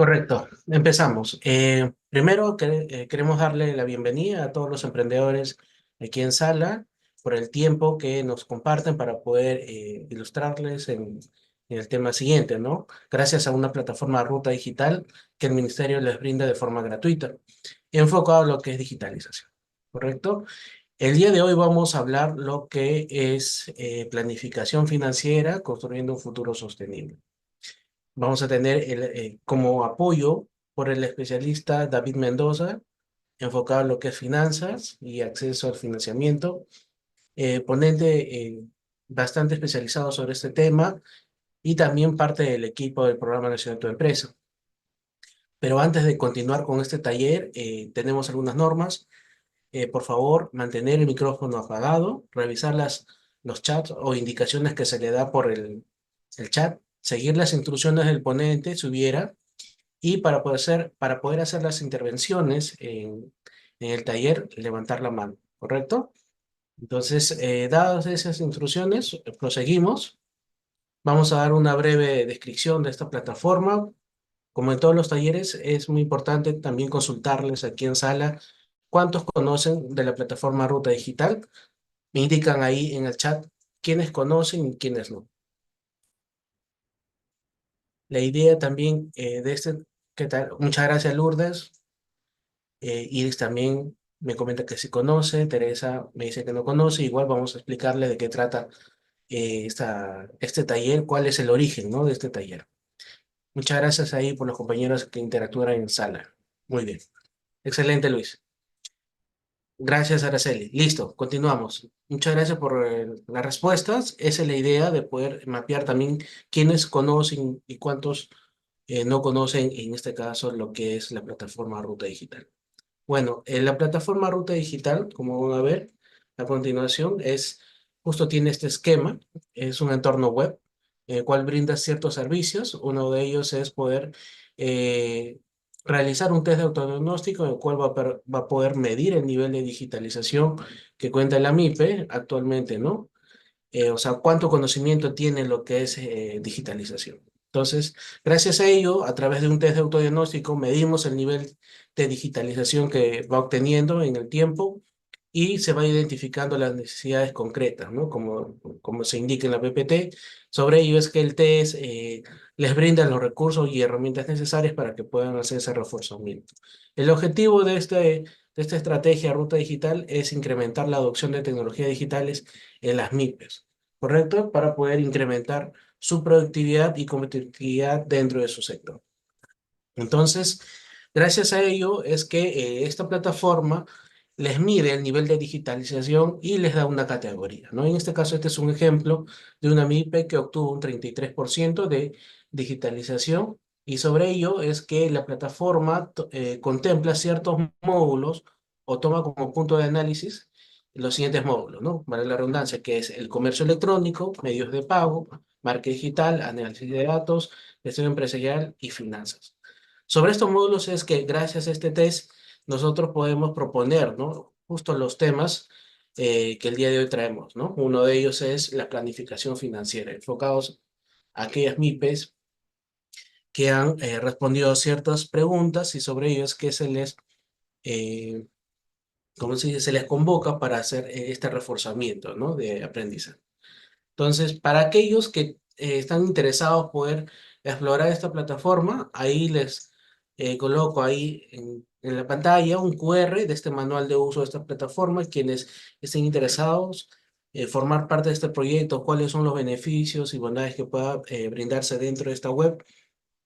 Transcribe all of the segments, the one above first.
Correcto, empezamos. Primero, queremos darle la bienvenida a todos los emprendedores aquí en sala por el tiempo que nos comparten para poder ilustrarles en el tema siguiente, ¿no? Gracias a una plataforma Ruta Digital que el Ministerio les brinda de forma gratuita, enfocado a lo que es digitalización, ¿correcto? El día de hoy vamos a hablar lo que es planificación financiera, construyendo un futuro sostenible. Vamos a tener como apoyo por el especialista David Mendoza, enfocado en lo que es finanzas y acceso al financiamiento, ponente bastante especializado sobre este tema y también parte del equipo del Programa Nacional de Tu Empresa. Pero antes de continuar con este taller, tenemos algunas normas. Por favor, mantener el micrófono apagado, revisar los chats o indicaciones que se le da por el chat, seguir las instrucciones del ponente si hubiera. Y para poder hacer las intervenciones en el taller, levantar la mano, ¿correcto? Entonces, dadas esas instrucciones, proseguimos. Vamos a dar una breve descripción de esta plataforma. Como en todos los talleres, es muy importante también consultarles aquí en sala cuántos conocen de la plataforma Ruta Digital. Me indican ahí en el chat quiénes conocen y quiénes no. La idea también de este, ¿qué tal? Muchas gracias, Lourdes. Iris también me comenta que sí conoce, Teresa me dice que no conoce, igual vamos a explicarle de qué trata este taller, cuál es el origen, ¿no? de este taller. Muchas gracias ahí por los compañeros que interactúan en sala. Muy bien. Excelente, Luis. Gracias, Araceli. Listo, continuamos. Muchas gracias por las respuestas. Esa es la idea de poder mapear también quiénes conocen y cuántos no conocen, en este caso, lo que es la plataforma Ruta Digital. Bueno, en la plataforma Ruta Digital, como van a ver a continuación, justo tiene este esquema, es un entorno web, el cual brinda ciertos servicios. Uno de ellos es poder eh, realizar un test de autodiagnóstico, en el cual va a poder medir el nivel de digitalización que cuenta la MIPE actualmente, ¿no? O sea, cuánto conocimiento tiene lo que es digitalización. Entonces, gracias a ello, a través de un test de autodiagnóstico, medimos el nivel de digitalización que va obteniendo en el tiempo y se va identificando las necesidades concretas, ¿no? Como se indica en la PPT. Sobre ello es que el test les brinda los recursos y herramientas necesarias para que puedan hacer ese reforzamiento. El objetivo de esta estrategia Ruta Digital es incrementar la adopción de tecnologías digitales en las MIPES, ¿correcto? Para poder incrementar su productividad y competitividad dentro de su sector. Entonces, gracias a ello es que esta plataforma les mide el nivel de digitalización y les da una categoría, ¿no? En este caso, este es un ejemplo de una MIPE que obtuvo un 33% de digitalización, y sobre ello es que la plataforma contempla ciertos módulos o toma como punto de análisis los siguientes módulos, ¿no? Vale la redundancia, que es el comercio electrónico, medios de pago, marca digital, análisis de datos, gestión empresarial y finanzas. Sobre estos módulos es que gracias a este test nosotros podemos proponer, ¿no? Justo los temas que el día de hoy traemos, ¿no? Uno de ellos es la planificación financiera, enfocados a aquellas MIPES que han respondido a ciertas preguntas, y sobre ello es que eh, ¿cómo se dice? Se les convoca para hacer este reforzamiento, ¿no? De aprendizaje. Entonces, para aquellos que están interesados poder explorar esta plataforma, ahí les coloco ahí en la pantalla un QR de este manual de uso de esta plataforma. Quienes estén interesados formar parte de este proyecto, cuáles son los beneficios y bondades que pueda brindarse dentro de esta web,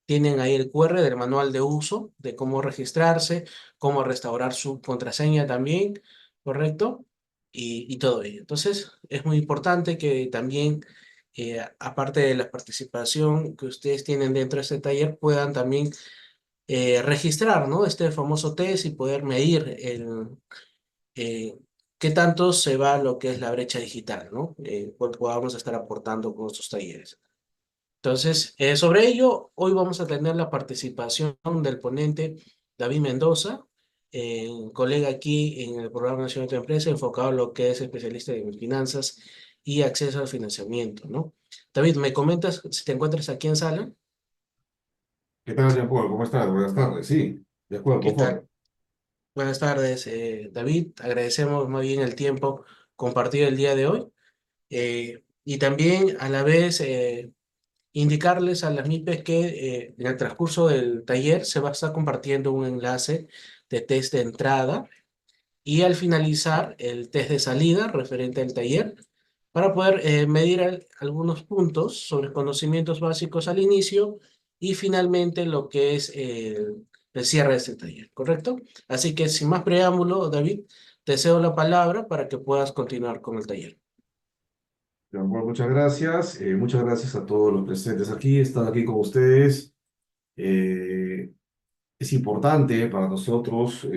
tienen ahí el QR del manual de uso, de cómo registrarse, cómo restaurar su contraseña también, ¿correcto? Y todo ello. Entonces, es muy importante que también, aparte de la participación que ustedes tienen dentro de este taller, puedan también registrar, ¿no? Este famoso test y poder medir eh, qué tanto se va lo que es la brecha digital, ¿no? Cuál podamos estar aportando con estos talleres. Entonces, sobre ello, hoy vamos a tener la participación del ponente David Mendoza, colega aquí en el Programa Nacional de Empresa, enfocado en lo que es especialista en finanzas y acceso al financiamiento, ¿no? David, ¿me comentas si te encuentras aquí en sala? ¿Qué tal, Jean-Paul? ¿Cómo estás? Buenas tardes. Sí, de acuerdo, ¿Qué conforme. tal? Buenas tardes, David. Agradecemos muy bien el tiempo compartido el día de hoy. Y también a la vez indicarles a las MIPES que en el transcurso del taller se va a estar compartiendo un enlace de test de entrada y al finalizar el test de salida referente al taller para poder medir algunos puntos sobre conocimientos básicos al inicio y finalmente lo que es el cierre de este taller, ¿correcto? Así que sin más preámbulo, David, te cedo la palabra para que puedas continuar con el taller. Jean-Paul, muchas gracias. Muchas gracias a todos los presentes aquí. Estar aquí con ustedes. Eh, es importante para nosotros,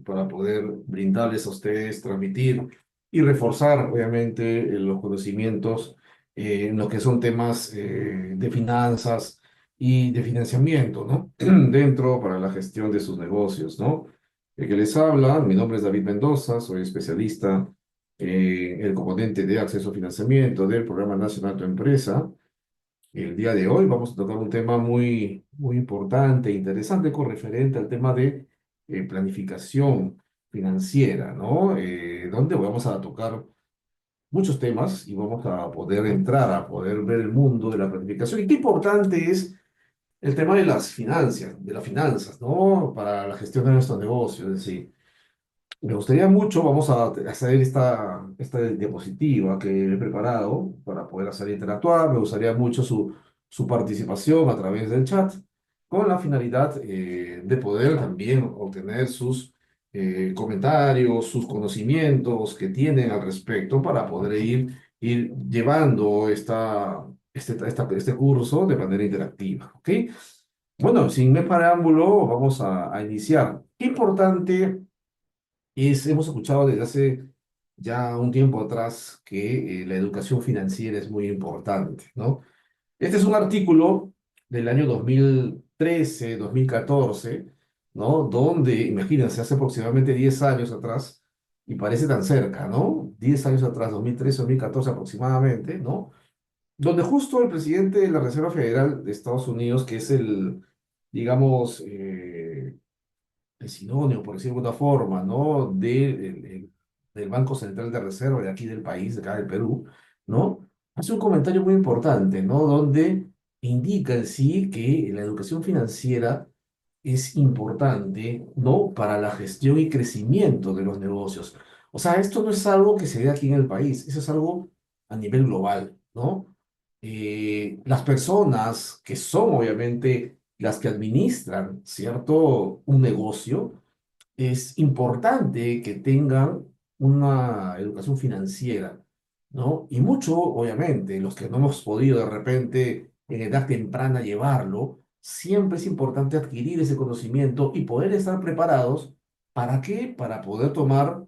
para poder brindarles a ustedes, transmitir y reforzar, obviamente, los conocimientos en lo que son temas de finanzas y de financiamiento, ¿no? Dentro para la gestión de sus negocios, ¿no? El que les habla, mi nombre es David Mendoza, soy especialista en el componente de acceso a financiamiento del Programa Nacional Tu Empresa. El día de hoy vamos a tocar un tema muy importante e interesante con referente al tema de planificación financiera, ¿no? Donde vamos a tocar muchos temas y vamos a poder entrar a poder ver el mundo de la planificación. Y qué importante es el tema de las finanzas, ¿no? Para la gestión de nuestros negocios, es decir. Me gustaría mucho, vamos a hacer esta diapositiva que he preparado para poder hacer interactuar. Me gustaría mucho su participación a través del chat, con la finalidad de poder también obtener sus comentarios, sus conocimientos que tienen al respecto para poder ir llevando este curso de manera interactiva. ¿Ok? Bueno, sin más preámbulo, vamos a iniciar. Qué importante hemos escuchado desde hace ya un tiempo atrás que la educación financiera es muy importante, ¿no? Este es un artículo del año 2013, 2014, ¿no? Donde, imagínense, hace aproximadamente 10 años atrás, y parece tan cerca, ¿no? 10 años atrás, 2013, 2014 aproximadamente, ¿no? Donde justo el presidente de la Reserva Federal de Estados Unidos, que es digamos, el sinónimo, por decirlo de alguna forma, ¿no? Del Banco Central de Reserva de aquí del país, de acá del Perú, ¿no? Hace un comentario muy importante, ¿no? Donde indica en sí que la educación financiera es importante, ¿no? Para la gestión y crecimiento de los negocios. O sea, esto no es algo que se dé aquí en el país, eso es algo a nivel global, ¿no? Las personas que son obviamente las que administran, ¿cierto? Un negocio, es importante que tengan una educación financiera, ¿no? Y mucho, obviamente, los que no hemos podido de repente en edad temprana llevarlo, siempre es importante adquirir ese conocimiento y poder estar preparados. ¿Para qué? Para poder tomar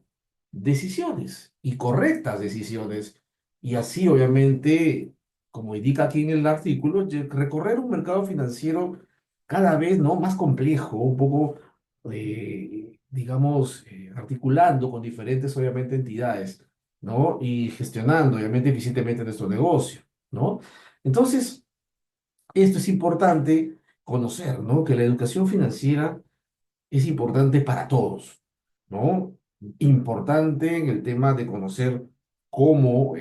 decisiones y correctas decisiones. Y así, obviamente, como indica aquí en el artículo, recorrer un mercado financiero cada vez, ¿no? Más complejo, un poco digamos, articulando con diferentes, obviamente, entidades, ¿no? Y gestionando, obviamente, eficientemente nuestro negocio, ¿no? Entonces, esto es importante conocer, ¿no? Que la educación financiera es importante para todos, ¿no? Importante en el tema de conocer cómo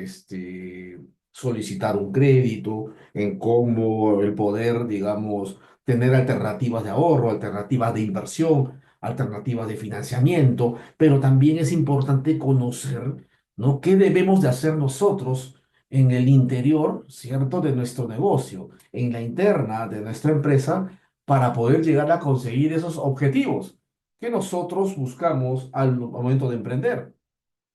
solicitar un crédito, en cómo el poder, digamos, tener alternativas de ahorro, alternativas de inversión, alternativas de financiamiento, pero también es importante conocer, ¿no? ¿Qué debemos de hacer nosotros en el interior, ¿cierto?, de nuestro negocio, en la interna de nuestra empresa, para poder llegar a conseguir esos objetivos que nosotros buscamos al momento de emprender,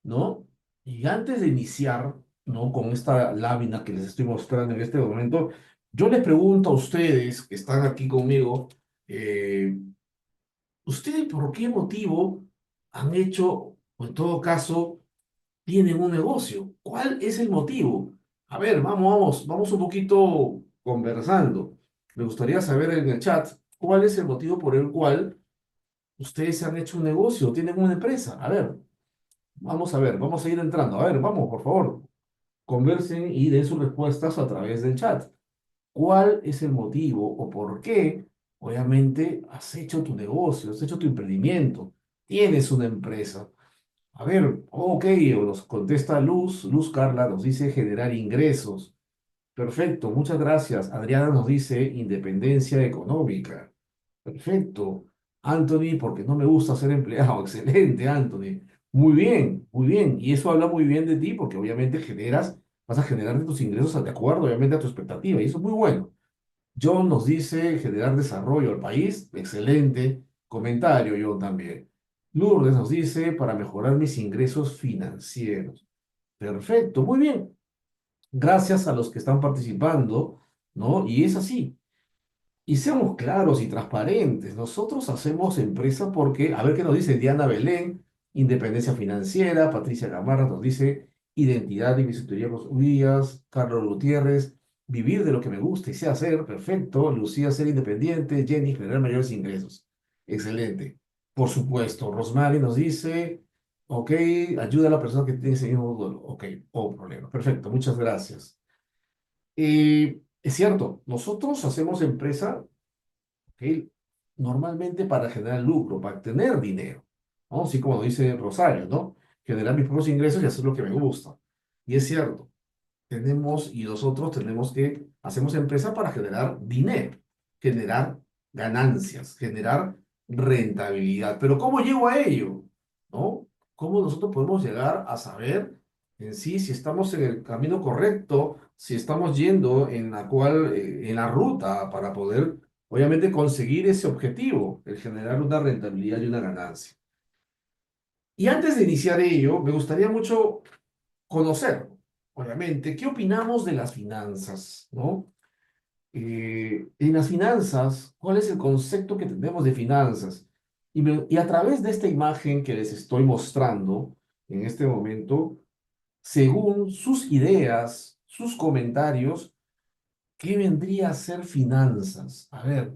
¿no? Y antes de iniciar, ¿no? Con esta lámina que les estoy mostrando en este momento, yo les pregunto a ustedes que están aquí conmigo, eh, ¿ustedes por qué motivo han hecho, o en todo caso, tienen un negocio? ¿Cuál es el motivo? A ver, vamos un poquito conversando. Me gustaría saber en el chat cuál es el motivo por el cual ustedes han hecho un negocio, tienen una empresa. A ver, vamos a ir entrando. A ver, vamos, por favor, conversen y den sus respuestas a través del chat. ¿Cuál es el motivo o por qué? Obviamente, has hecho tu negocio, has hecho tu emprendimiento, tienes una empresa. A ver, ok, o nos contesta Luz, Luz Carla nos dice generar ingresos. Perfecto, muchas gracias. Adriana nos dice independencia económica. Perfecto. Anthony, porque no me gusta ser empleado. Excelente, Anthony. Muy bien, muy bien. Y eso habla muy bien de ti porque obviamente vas a generar tus ingresos de acuerdo, obviamente, a tu expectativa. Y eso es muy bueno. John nos dice generar desarrollo al país. Excelente comentario, John también. Lourdes nos dice para mejorar mis ingresos financieros. Perfecto, muy bien. Gracias a los que están participando, ¿no? Y es así. Y seamos claros y transparentes. Nosotros hacemos empresa porque, a ver qué nos dice Diana Belén, independencia financiera. Patricia Gamarra nos dice identidad y bisutería días. Carlos Gutiérrez, vivir de lo que me gusta y sé hacer. Perfecto. Lucía, ser independiente. Jenny, generar mayores ingresos. Excelente. Por supuesto. Rosemary nos dice, ok, ayuda a la persona que tiene ese mismo dolor. Ok, oh problema. Perfecto. Muchas gracias. Es cierto, nosotros hacemos empresa, ¿ok? Normalmente para generar lucro, para tener dinero, ¿no? Así como dice Rosario, ¿no? Generar mis propios ingresos y hacer lo que me gusta. Y es cierto, nosotros tenemos hacemos empresa para generar dinero, generar ganancias, generar rentabilidad. Pero ¿cómo llego a ello? ¿No? ¿Cómo nosotros podemos llegar a saber en sí si estamos en el camino correcto, si estamos yendo en la ruta para poder, obviamente, conseguir ese objetivo, el generar una rentabilidad y una ganancia? Y antes de iniciar ello, me gustaría mucho conocer, obviamente, qué opinamos de las finanzas, ¿no? En las finanzas, ¿cuál es el concepto que tenemos de finanzas? Y a través de esta imagen que les estoy mostrando en este momento, según sus ideas, sus comentarios, ¿qué vendría a ser finanzas? A ver,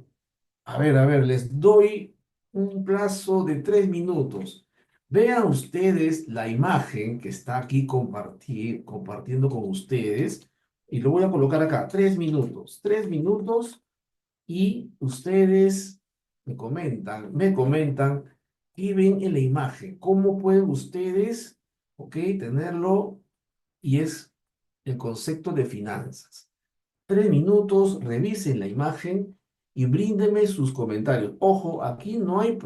les doy un plazo de 3 minutos. Vean ustedes la imagen que está aquí compartiendo con ustedes y lo voy a colocar acá. 3 minutos. 3 minutos y ustedes me comentan qué ven en la imagen. ¿Cómo pueden ustedes, ok, tenerlo? Y es el concepto de finanzas. 3 minutos, revisen la imagen y bríndenme sus comentarios. Ojo, aquí no hay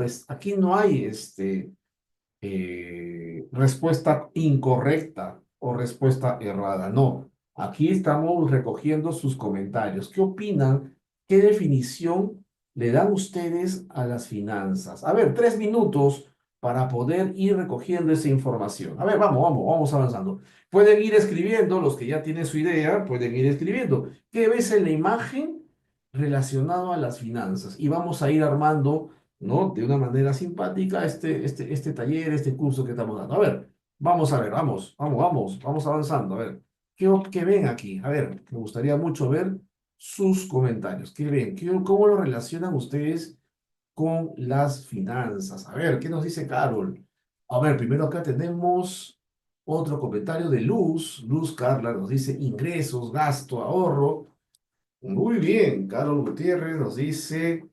respuesta incorrecta o respuesta errada. No, aquí estamos recogiendo sus comentarios. ¿Qué opinan? ¿Qué definición le dan ustedes a las finanzas? A ver, 3 minutos para poder ir recogiendo esa información. A ver, vamos avanzando. Pueden ir escribiendo, los que ya tienen su idea, pueden ir escribiendo. ¿Qué ves en la imagen relacionado a las finanzas? Y vamos a ir armando, ¿no? De una manera simpática este taller, este curso que estamos dando. A ver, vamos a ver, vamos avanzando. A ver, ¿qué ven aquí? A ver, me gustaría mucho ver sus comentarios. ¿Qué ven? ¿Cómo lo relacionan ustedes con las finanzas? A ver, ¿qué nos dice Carol? A ver, primero acá tenemos otro comentario de Luz. Luz Carla nos dice ingresos, gasto, ahorro. Muy bien, Carol Gutiérrez nos dice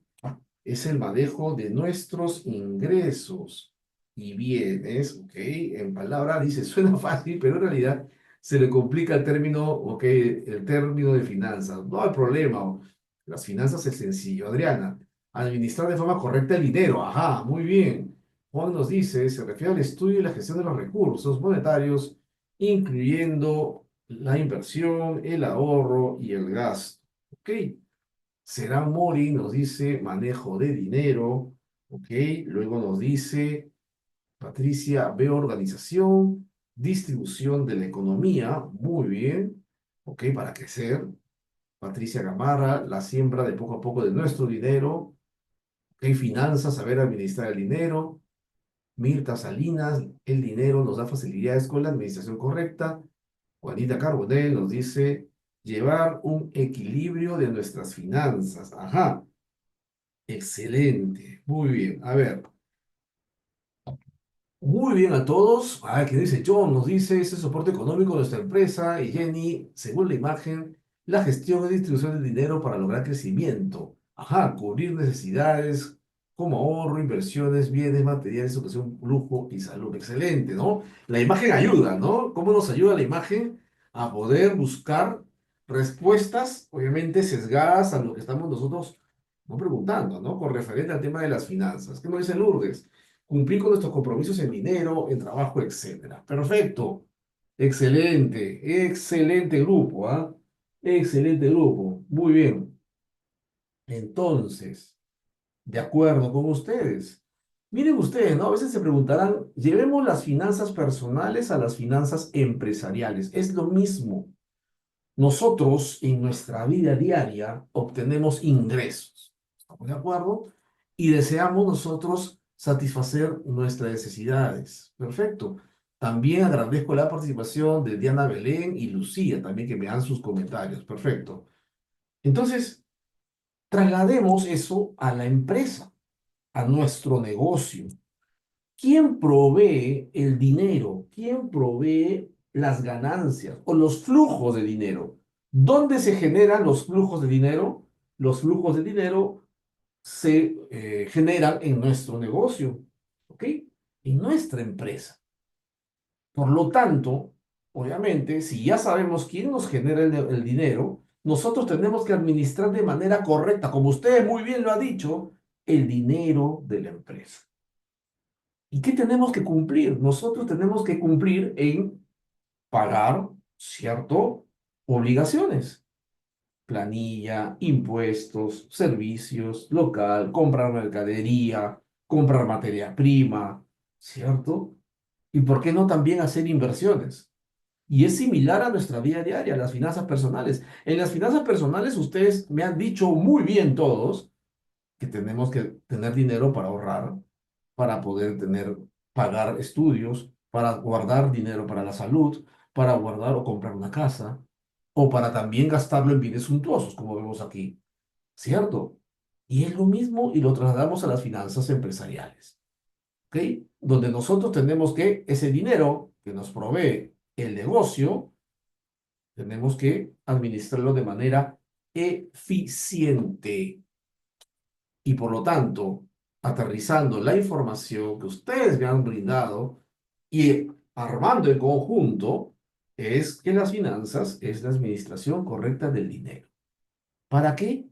es el manejo de nuestros ingresos y bienes, ¿ok? En palabra dice, suena fácil, pero en realidad se le complica el término, ¿ok? El término de finanzas. No hay problema, las finanzas es sencillo. Adriana, administrar de forma correcta el dinero, ajá, muy bien. Juan nos dice, se refiere al estudio y la gestión de los recursos monetarios, incluyendo la inversión, el ahorro y el gasto, ¿ok? Será Mori nos dice manejo de dinero, ¿ok? Luego nos dice Patricia, veo organización, distribución de la economía, muy bien, ¿ok? Para crecer. Patricia Gamarra, la siembra de poco a poco de nuestro dinero, ¿ok? Finanzas, saber administrar el dinero. Mirta Salinas, el dinero nos da facilidades con la administración correcta. Juanita Carbonell nos dice llevar un equilibrio de nuestras finanzas. Ajá. Excelente, muy bien. A ver, muy bien a todos. A ver, ¿qué dice John? Nos dice, ese soporte económico de nuestra empresa. Y Jenny, según la imagen, la gestión y distribución del dinero para lograr crecimiento. Ajá, cubrir necesidades como ahorro, inversiones, bienes materiales, educación, lujo y salud. Excelente, ¿no? La imagen ayuda, ¿no? ¿Cómo nos ayuda la imagen a poder buscar respuestas, obviamente sesgadas a lo que estamos nosotros no preguntando, ¿no? Con referente al tema de las finanzas. ¿Qué nos dice Lourdes? Cumplir con nuestros compromisos en dinero, en trabajo, etcétera. Perfecto. Excelente, excelente grupo, ¿ah? Excelente grupo. Muy bien. Entonces, de acuerdo con ustedes. Miren ustedes, ¿no? A veces se preguntarán, llevemos las finanzas personales a las finanzas empresariales. Es lo mismo. Nosotros en nuestra vida diaria obtenemos ingresos. ¿Estamos de acuerdo? Y deseamos nosotros satisfacer nuestras necesidades. Perfecto. También agradezco la participación de Diana Belén y Lucía, también que me dan sus comentarios. Perfecto. Entonces, traslademos eso a la empresa, a nuestro negocio. ¿Quién provee el dinero? ¿Quién provee las ganancias o los flujos de dinero? ¿Dónde se generan los flujos de dinero? Los flujos de dinero se generan en nuestro negocio, ¿ok? En nuestra empresa. Por lo tanto, obviamente, si ya sabemos quién nos genera el dinero, nosotros tenemos que administrar de manera correcta, como usted muy bien lo ha dicho, el dinero de la empresa. ¿Y qué tenemos que cumplir? Nosotros tenemos que cumplir en pagar, ¿cierto? Obligaciones. Planilla, impuestos, servicios, local, comprar mercadería, comprar materia prima, ¿cierto? ¿Y por qué no también hacer inversiones? Y es similar a nuestra vida diaria, a las finanzas personales. En las finanzas personales, ustedes me han dicho muy bien todos que tenemos que tener dinero para ahorrar, para poder pagar estudios, para guardar dinero para la salud, para guardar o comprar una casa, o para también gastarlo en bienes suntuosos, como vemos aquí, ¿cierto? Y es lo mismo y lo trasladamos a las finanzas empresariales, ¿ok? Donde nosotros tenemos que ese dinero que nos provee el negocio, tenemos que administrarlo de manera eficiente. Y por lo tanto, aterrizando la información que ustedes me han brindado y armando en conjunto, es que las finanzas es la administración correcta del dinero. ¿Para qué?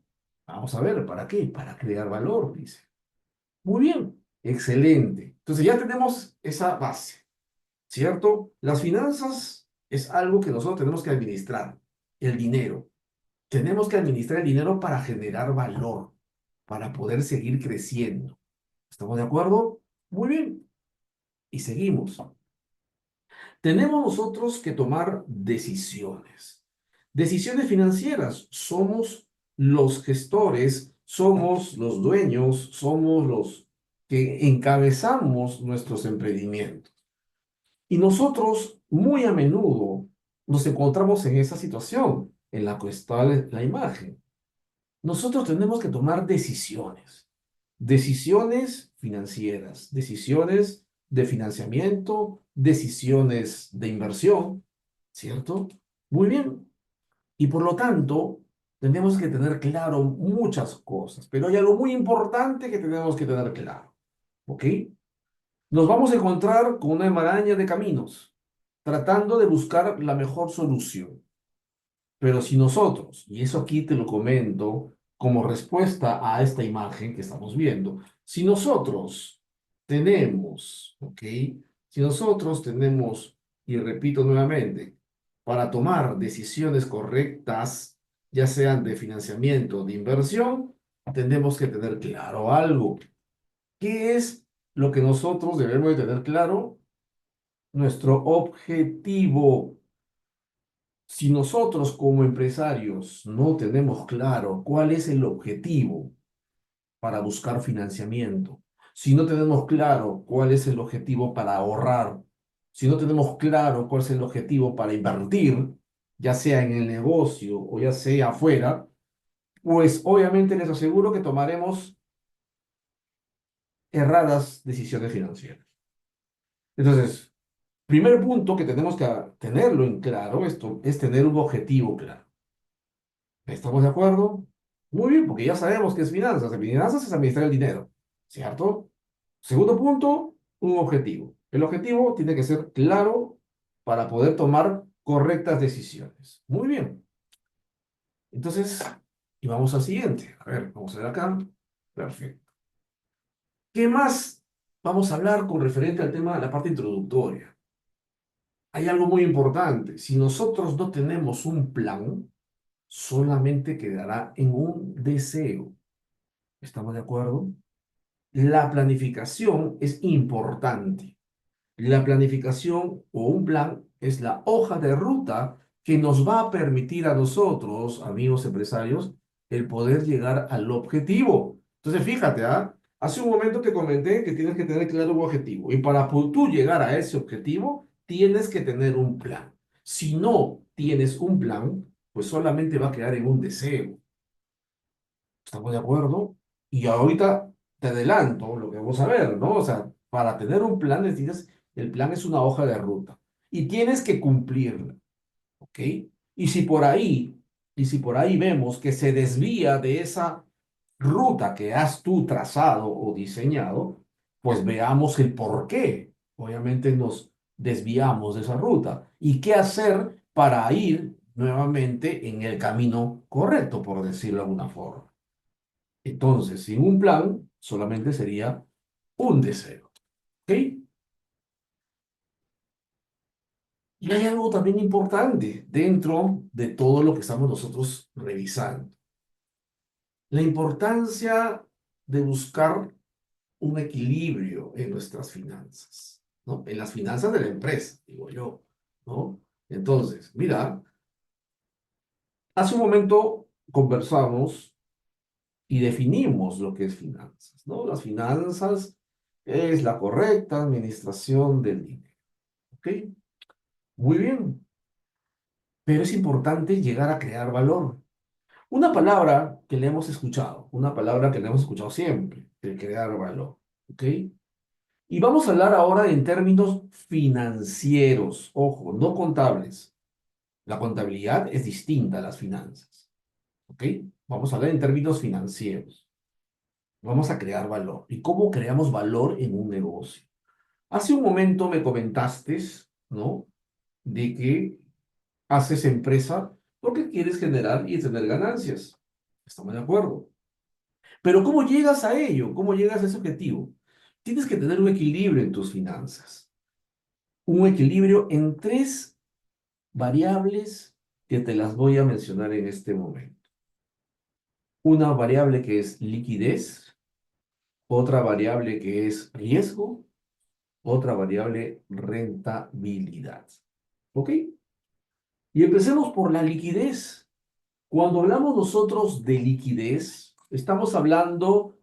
Vamos a ver, ¿para qué? Para crear valor, dice. Muy bien, excelente. Entonces ya tenemos esa base, ¿cierto? Las finanzas es algo que nosotros tenemos que administrar, el dinero. Tenemos que administrar el dinero para generar valor, para poder seguir creciendo. ¿Estamos de acuerdo? Muy bien. Y seguimos. Tenemos nosotros que tomar decisiones. Decisiones financieras. Somos los gestores, somos los dueños, somos los que encabezamos nuestros emprendimientos. Y nosotros muy a menudo nos encontramos en esa situación en la que está la imagen. Nosotros tenemos que tomar decisiones, decisiones financieras, decisiones de financiamiento, decisiones de inversión, ¿cierto? Muy bien. Y por lo tanto, tenemos que tener claro muchas cosas, pero hay algo muy importante que tenemos que tener claro, ¿ok? Nos vamos a encontrar con una maraña de caminos, tratando de buscar la mejor solución. Pero si nosotros, y eso aquí te lo comento como respuesta a esta imagen que estamos viendo, si nosotros tenemos, ¿ok? Si nosotros tenemos, y repito nuevamente, para tomar decisiones correctas, ya sean de financiamiento o de inversión, tenemos que tener claro algo. ¿Qué es lo que nosotros debemos de tener claro? Nuestro objetivo. Si nosotros como empresarios no tenemos claro cuál es el objetivo para buscar financiamiento, si no tenemos claro cuál es el objetivo para ahorrar, si no tenemos claro cuál es el objetivo para invertir, ya sea en el negocio o ya sea afuera, pues obviamente les aseguro que tomaremos erradas decisiones financieras. Entonces, primer punto que tenemos que tenerlo en claro, esto es tener un objetivo claro. ¿Estamos de acuerdo? Muy bien, porque ya sabemos qué es finanzas. Finanzas es administrar el dinero, ¿cierto? Segundo punto, un objetivo. El objetivo tiene que ser claro para poder tomar correctas decisiones. Muy bien. Entonces, y vamos al siguiente. A ver, vamos a ver acá. Perfecto. ¿Qué más vamos a hablar con referente al tema de la parte introductoria? Hay algo muy importante. Si nosotros no tenemos un plan, solamente quedará en un deseo. ¿Estamos de acuerdo? La planificación es importante. La planificación o un plan es la hoja de ruta que nos va a permitir a nosotros, amigos empresarios, el poder llegar al objetivo. Entonces, fíjate, ¿ah? Hace un momento te comenté que tienes que tener claro un objetivo y para tú llegar a ese objetivo, tienes que tener un plan. Si no tienes un plan, pues solamente va a quedar en un deseo. ¿Estamos de acuerdo? Y ahorita te adelanto lo que vamos a ver, ¿no? O sea, para tener un plan necesitas, el plan es una hoja de ruta y tienes que cumplirla, ¿ok? Y si por ahí, y si por ahí vemos que se desvía de esa ruta que has tú trazado o diseñado, pues veamos el por qué. Obviamente nos desviamos de esa ruta y qué hacer para ir nuevamente en el camino correcto, por decirlo de alguna forma. Entonces, sin un plan, solamente sería un deseo. ¿Ok? Y hay algo también importante dentro de todo lo que estamos nosotros revisando. La importancia de buscar un equilibrio en nuestras finanzas, ¿no? En las finanzas de la empresa, digo yo, ¿no? Entonces, mira, hace un momento conversamos y definimos lo que es finanzas, ¿no? Las finanzas es la correcta administración del dinero. ¿Ok? Muy bien, pero es importante llegar a crear valor. Una palabra que le hemos escuchado, una palabra que le hemos escuchado siempre, el crear valor. ¿Ok? Y vamos a hablar ahora en términos financieros, ojo, no contables. La contabilidad es distinta a las finanzas. ¿Ok? Vamos a hablar en términos financieros. Vamos a crear valor. ¿Y cómo creamos valor en un negocio? Hace un momento me comentaste, ¿no? De que haces empresa porque quieres generar y tener ganancias. Estamos de acuerdo. Pero ¿cómo llegas a ello? ¿Cómo llegas a ese objetivo? Tienes que tener un equilibrio en tus finanzas. Un equilibrio en tres variables que te las voy a mencionar en este momento. Una variable que es liquidez, otra variable que es riesgo, otra variable rentabilidad. ¿Ok? Y empecemos por la liquidez. Cuando hablamos nosotros de liquidez, estamos hablando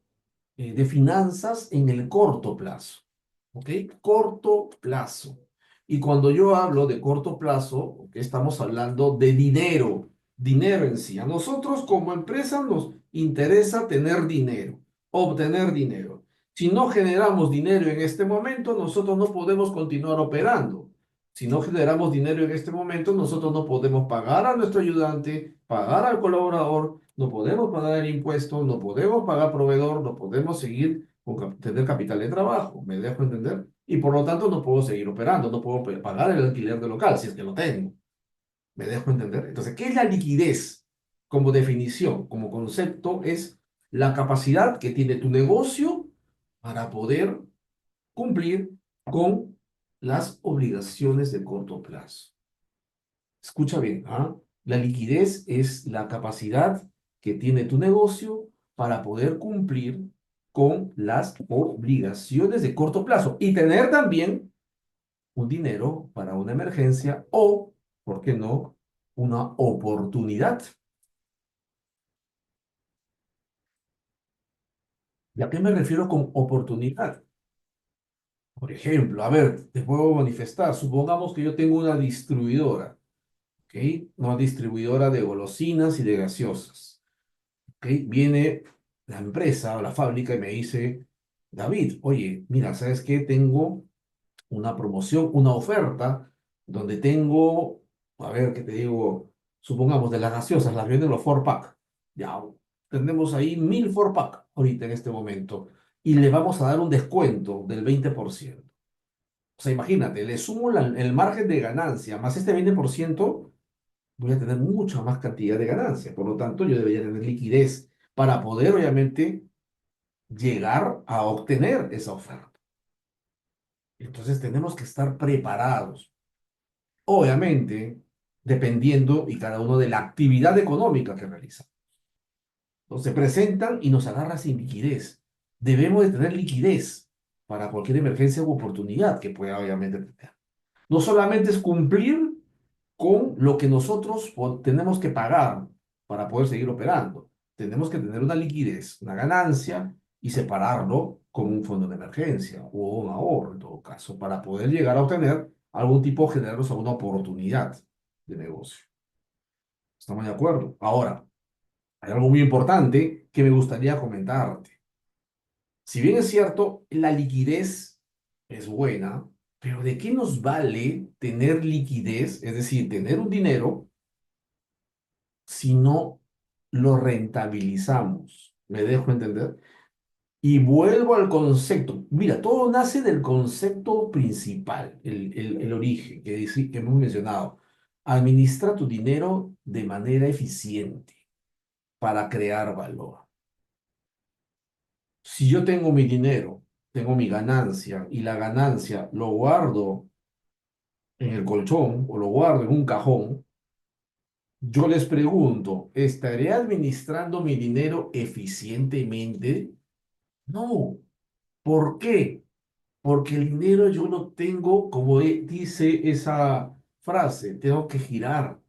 de finanzas en el corto plazo. ¿Ok? Corto plazo. Y cuando yo hablo de corto plazo, ¿ok? Estamos hablando de dinero, dinero en sí. A nosotros como empresa nos interesa tener dinero, obtener dinero. Si no generamos dinero en este momento, nosotros no podemos continuar operando. Si no generamos dinero en este momento, nosotros no podemos pagar a nuestro ayudante, pagar al colaborador, no podemos pagar el impuesto, no podemos pagar proveedor, no podemos seguir con tener capital de trabajo, ¿me dejo entender? Y por lo tanto no puedo seguir operando, no puedo pagar el alquiler del local si es que lo tengo, ¿me dejo entender? Entonces, ¿qué es la liquidez? Como definición, como concepto, es la capacidad que tiene tu negocio para poder cumplir con las obligaciones de corto plazo. Escucha bien, ¿ah? La liquidez es la capacidad que tiene tu negocio para poder cumplir con las obligaciones de corto plazo y tener también un dinero para una emergencia o, ¿por qué no?, una oportunidad. ¿Y a qué me refiero con oportunidad? Por ejemplo, a ver, te puedo manifestar. Supongamos que yo tengo una distribuidora, ¿ok? Una distribuidora de golosinas y de gaseosas. ¿Ok? Viene la empresa o la fábrica y me dice, David, oye, mira, ¿sabes qué? Tengo una promoción, una oferta, donde tengo, a ver, ¿qué te digo? Supongamos, de las gaseosas, las venden los 4-pack. Ya, tenemos ahí 1000 for pack ahorita en este momento y le vamos a dar un descuento del 20%. O sea, imagínate, le sumo el margen de ganancia más este 20%, voy a tener mucha más cantidad de ganancia. Por lo tanto, yo debería tener liquidez para poder, obviamente, llegar a obtener esa oferta. Entonces, tenemos que estar preparados. Obviamente, dependiendo y cada uno de la actividad económica que realiza. Entonces, se presentan y nos agarra sin liquidez. Debemos de tener liquidez para cualquier emergencia u oportunidad que pueda, obviamente, tener. No solamente es cumplir con lo que nosotros tenemos que pagar para poder seguir operando. Tenemos que tener una liquidez, una ganancia y separarlo con un fondo de emergencia o un ahorro, en todo caso, para poder llegar a obtener algún tipo, generarnos alguna oportunidad de negocio. ¿Estamos de acuerdo? Ahora, hay algo muy importante que me gustaría comentarte. Si bien es cierto, la liquidez es buena, pero ¿de qué nos vale tener liquidez, es decir, tener un dinero, si no lo rentabilizamos? ¿Me dejo entender? Y vuelvo al concepto. Mira, todo nace del concepto principal, el origen que hemos mencionado. Administra tu dinero de manera eficiente para crear valor. Si yo tengo mi dinero, tengo mi ganancia y la ganancia lo guardo en el colchón o lo guardo en un cajón, yo les pregunto, ¿estaré administrando mi dinero eficientemente? No. ¿Por qué? Porque el dinero yo lo tengo, como dice esa frase, tengo que girar,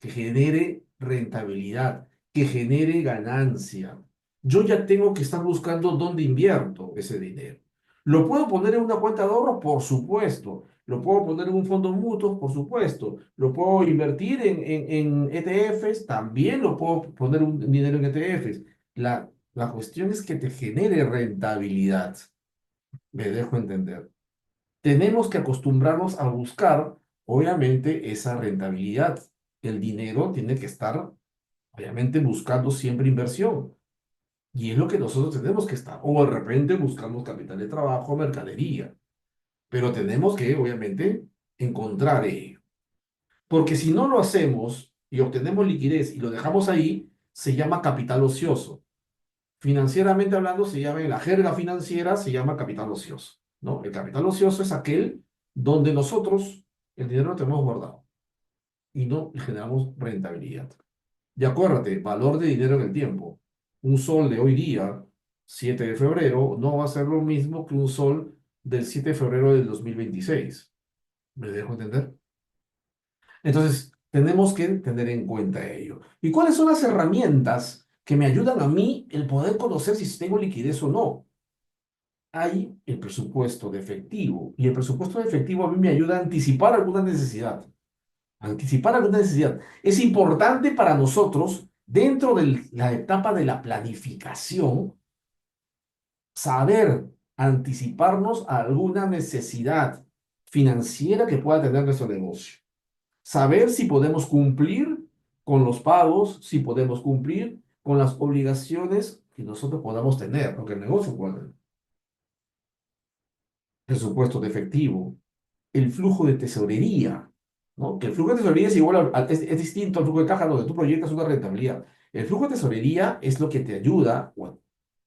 que genere rentabilidad, que genere ganancia. Yo ya tengo que estar buscando dónde invierto ese dinero. ¿Lo puedo poner en una cuenta de ahorro? Por supuesto. ¿Lo puedo poner en un fondo mutuo? Por supuesto. ¿Lo puedo invertir en ETFs? También lo puedo poner un dinero en ETFs. La cuestión es que te genere rentabilidad. Me dejo entender. Tenemos que acostumbrarnos a buscar, obviamente, esa rentabilidad. El dinero tiene que estar, obviamente, buscando siempre inversión. Y es lo que nosotros tenemos que estar. O de repente buscamos capital de trabajo, mercadería. Pero tenemos que, obviamente, encontrar ello. Porque si no lo hacemos y obtenemos liquidez y lo dejamos ahí, se llama capital ocioso. Financieramente hablando, se llama, en la jerga financiera, se llama capital ocioso, ¿no? El capital ocioso es aquel donde nosotros el dinero lo tenemos guardado y no generamos rentabilidad. Y acuérdate, valor de dinero en el tiempo. Un sol de hoy día, 7 de febrero, no va a ser lo mismo que un sol del 7 de febrero del 2026. ¿Me dejo entender? Entonces, tenemos que tener en cuenta ello. ¿Y cuáles son las herramientas que me ayudan a mí el poder conocer si tengo liquidez o no? Hay el presupuesto de efectivo y el presupuesto de efectivo a mí me ayuda a anticipar alguna necesidad. Anticipar alguna necesidad. Es importante para nosotros, dentro de la etapa de la planificación, saber anticiparnos a alguna necesidad financiera que pueda tener nuestro negocio. Saber si podemos cumplir con los pagos, si podemos cumplir con las obligaciones que nosotros podamos tener, o que el negocio pueda tener. Presupuesto de efectivo, el flujo de tesorería, ¿no? Que el flujo de tesorería es igual es distinto al flujo de caja donde tú proyectas una rentabilidad. El flujo de tesorería es lo que te ayuda, bueno,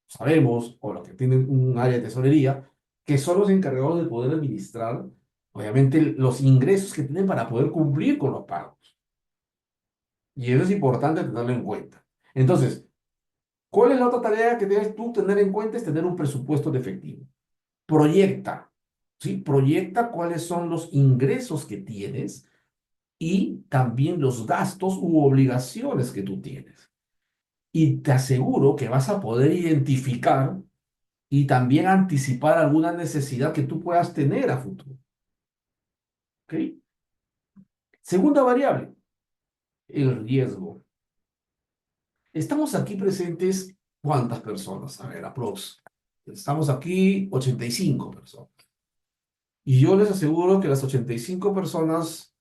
sabemos, o los que tienen un área de tesorería, que son los encargados de poder administrar, obviamente, los ingresos que tienen para poder cumplir con los pagos. Y eso es importante tenerlo en cuenta. Entonces, ¿cuál es la otra tarea que debes tú tener en cuenta? Es tener un presupuesto de efectivo. Proyecta, ¿sí? Proyecta cuáles son los ingresos que tienes y también los gastos u obligaciones que tú tienes. Y te aseguro que vas a poder identificar y también anticipar alguna necesidad que tú puedas tener a futuro. ¿Ok? Segunda variable, el riesgo. Estamos aquí presentes, ¿cuántas personas? A ver, aprox. Estamos aquí 85 personas. Y yo les aseguro que las 85 personas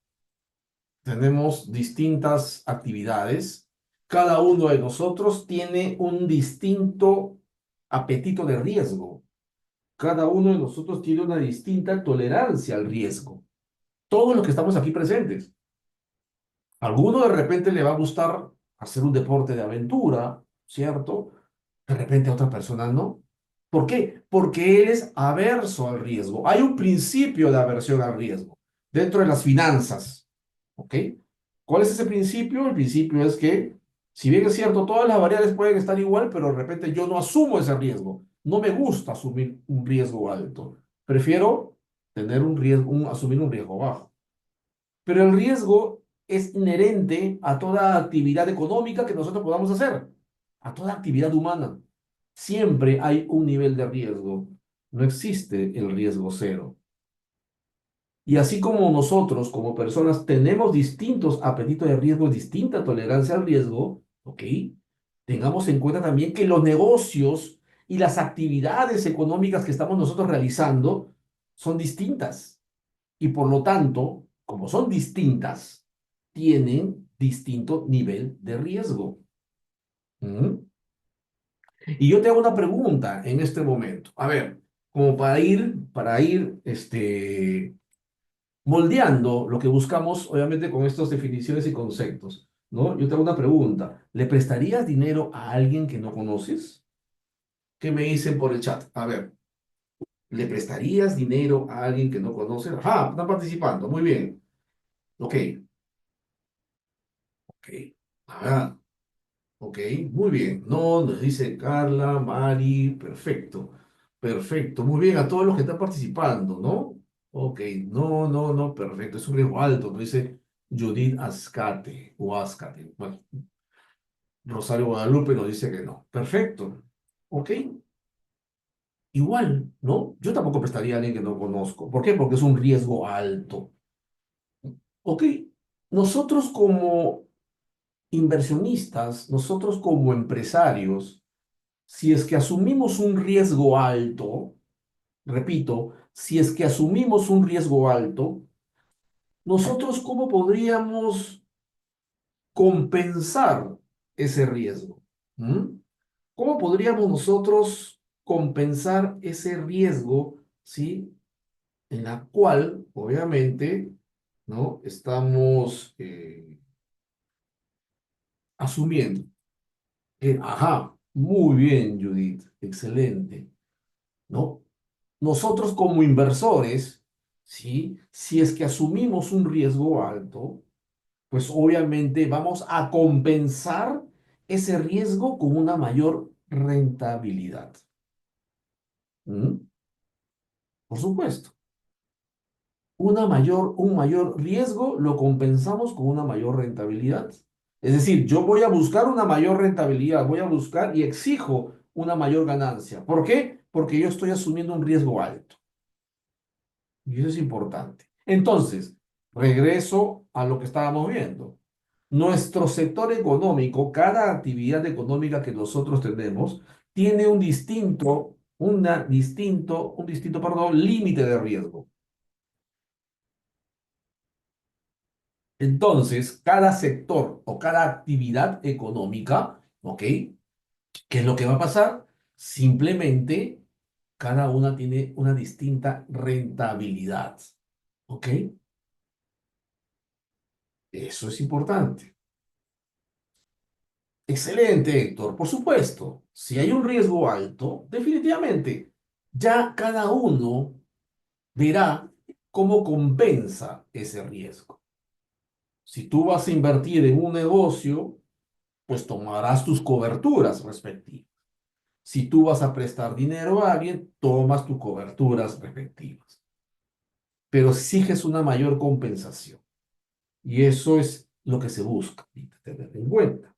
tenemos distintas actividades. Cada uno de nosotros tiene un distinto apetito de riesgo. Cada uno de nosotros tiene una distinta tolerancia al riesgo. Todos los que estamos aquí presentes. Alguno de repente le va a gustar hacer un deporte de aventura, ¿cierto? De repente a otra persona no. ¿Por qué? Porque él es averso al riesgo. Hay un principio de aversión al riesgo dentro de las finanzas, ¿ok? ¿Cuál es ese principio? El principio es que, si bien es cierto, todas las variables pueden estar igual, pero de repente yo no asumo ese riesgo. No me gusta asumir un riesgo alto. Prefiero tener un riesgo, asumir un riesgo bajo. Pero el riesgo es inherente a toda actividad económica que nosotros podamos hacer, a toda actividad humana. Siempre hay un nivel de riesgo. No existe el riesgo cero. Y así como nosotros, como personas, tenemos distintos apetitos de riesgo, distinta tolerancia al riesgo, ¿ok? Tengamos en cuenta también que los negocios y las actividades económicas que estamos nosotros realizando son distintas. Y por lo tanto, como son distintas, tienen distinto nivel de riesgo. ¿Mm? Y yo te hago una pregunta en este momento. A ver, como para ir moldeando lo que buscamos, obviamente, con estas definiciones y conceptos, ¿no? Yo te hago una pregunta. ¿Le prestarías dinero a alguien que no conoces? ¿Qué me dicen por el chat? A ver, ¿le prestarías dinero a alguien que no conoces? Ajá, están participando. Muy bien. Ok, ok. Ah, ok, muy bien. No, nos dice Carla, Mari, perfecto. Perfecto, muy bien a todos los que están participando, ¿no? Ok, no, no, no, perfecto. Es un riesgo alto, nos dice Judith Ascate o Ascate. Bueno, Rosario Guadalupe nos dice que no. Perfecto. Ok, igual, ¿no? Yo tampoco prestaría a alguien que no conozco. ¿Por qué? Porque es un riesgo alto. Ok, nosotros como inversionistas, nosotros como empresarios, si es que asumimos un riesgo alto, repito, si es que asumimos un riesgo alto, nosotros ¿cómo podríamos compensar ese riesgo? ¿Mm? ¿Cómo podríamos nosotros compensar ese riesgo, ¿sí? En la cual, obviamente, ¿no? Estamos asumiendo. Ajá, muy bien, Judith, excelente, ¿no? Nosotros como inversores, ¿sí? Si es que asumimos un riesgo alto, pues obviamente vamos a compensar ese riesgo con una mayor rentabilidad. ¿Mm? Por supuesto. Un mayor riesgo lo compensamos con una mayor rentabilidad. Es decir, yo voy a buscar una mayor rentabilidad, voy a buscar y exijo una mayor ganancia. ¿Por qué? Porque yo estoy asumiendo un riesgo alto. Y eso es importante. Entonces, regreso a lo que estábamos viendo. Nuestro sector económico, cada actividad económica que nosotros tenemos, tiene un distinto, perdón, límite de riesgo. Entonces, cada sector o cada actividad económica, ¿ok? ¿Qué es lo que va a pasar? Simplemente cada una tiene una distinta rentabilidad, ¿ok? Eso es importante. Excelente, Héctor. Por supuesto, si hay un riesgo alto, definitivamente, ya cada uno verá cómo compensa ese riesgo. Si tú vas a invertir en un negocio, pues tomarás tus coberturas respectivas. Si tú vas a prestar dinero a alguien, tomas tus coberturas respectivas. Pero exiges una mayor compensación. Y eso es lo que se busca y tener en cuenta.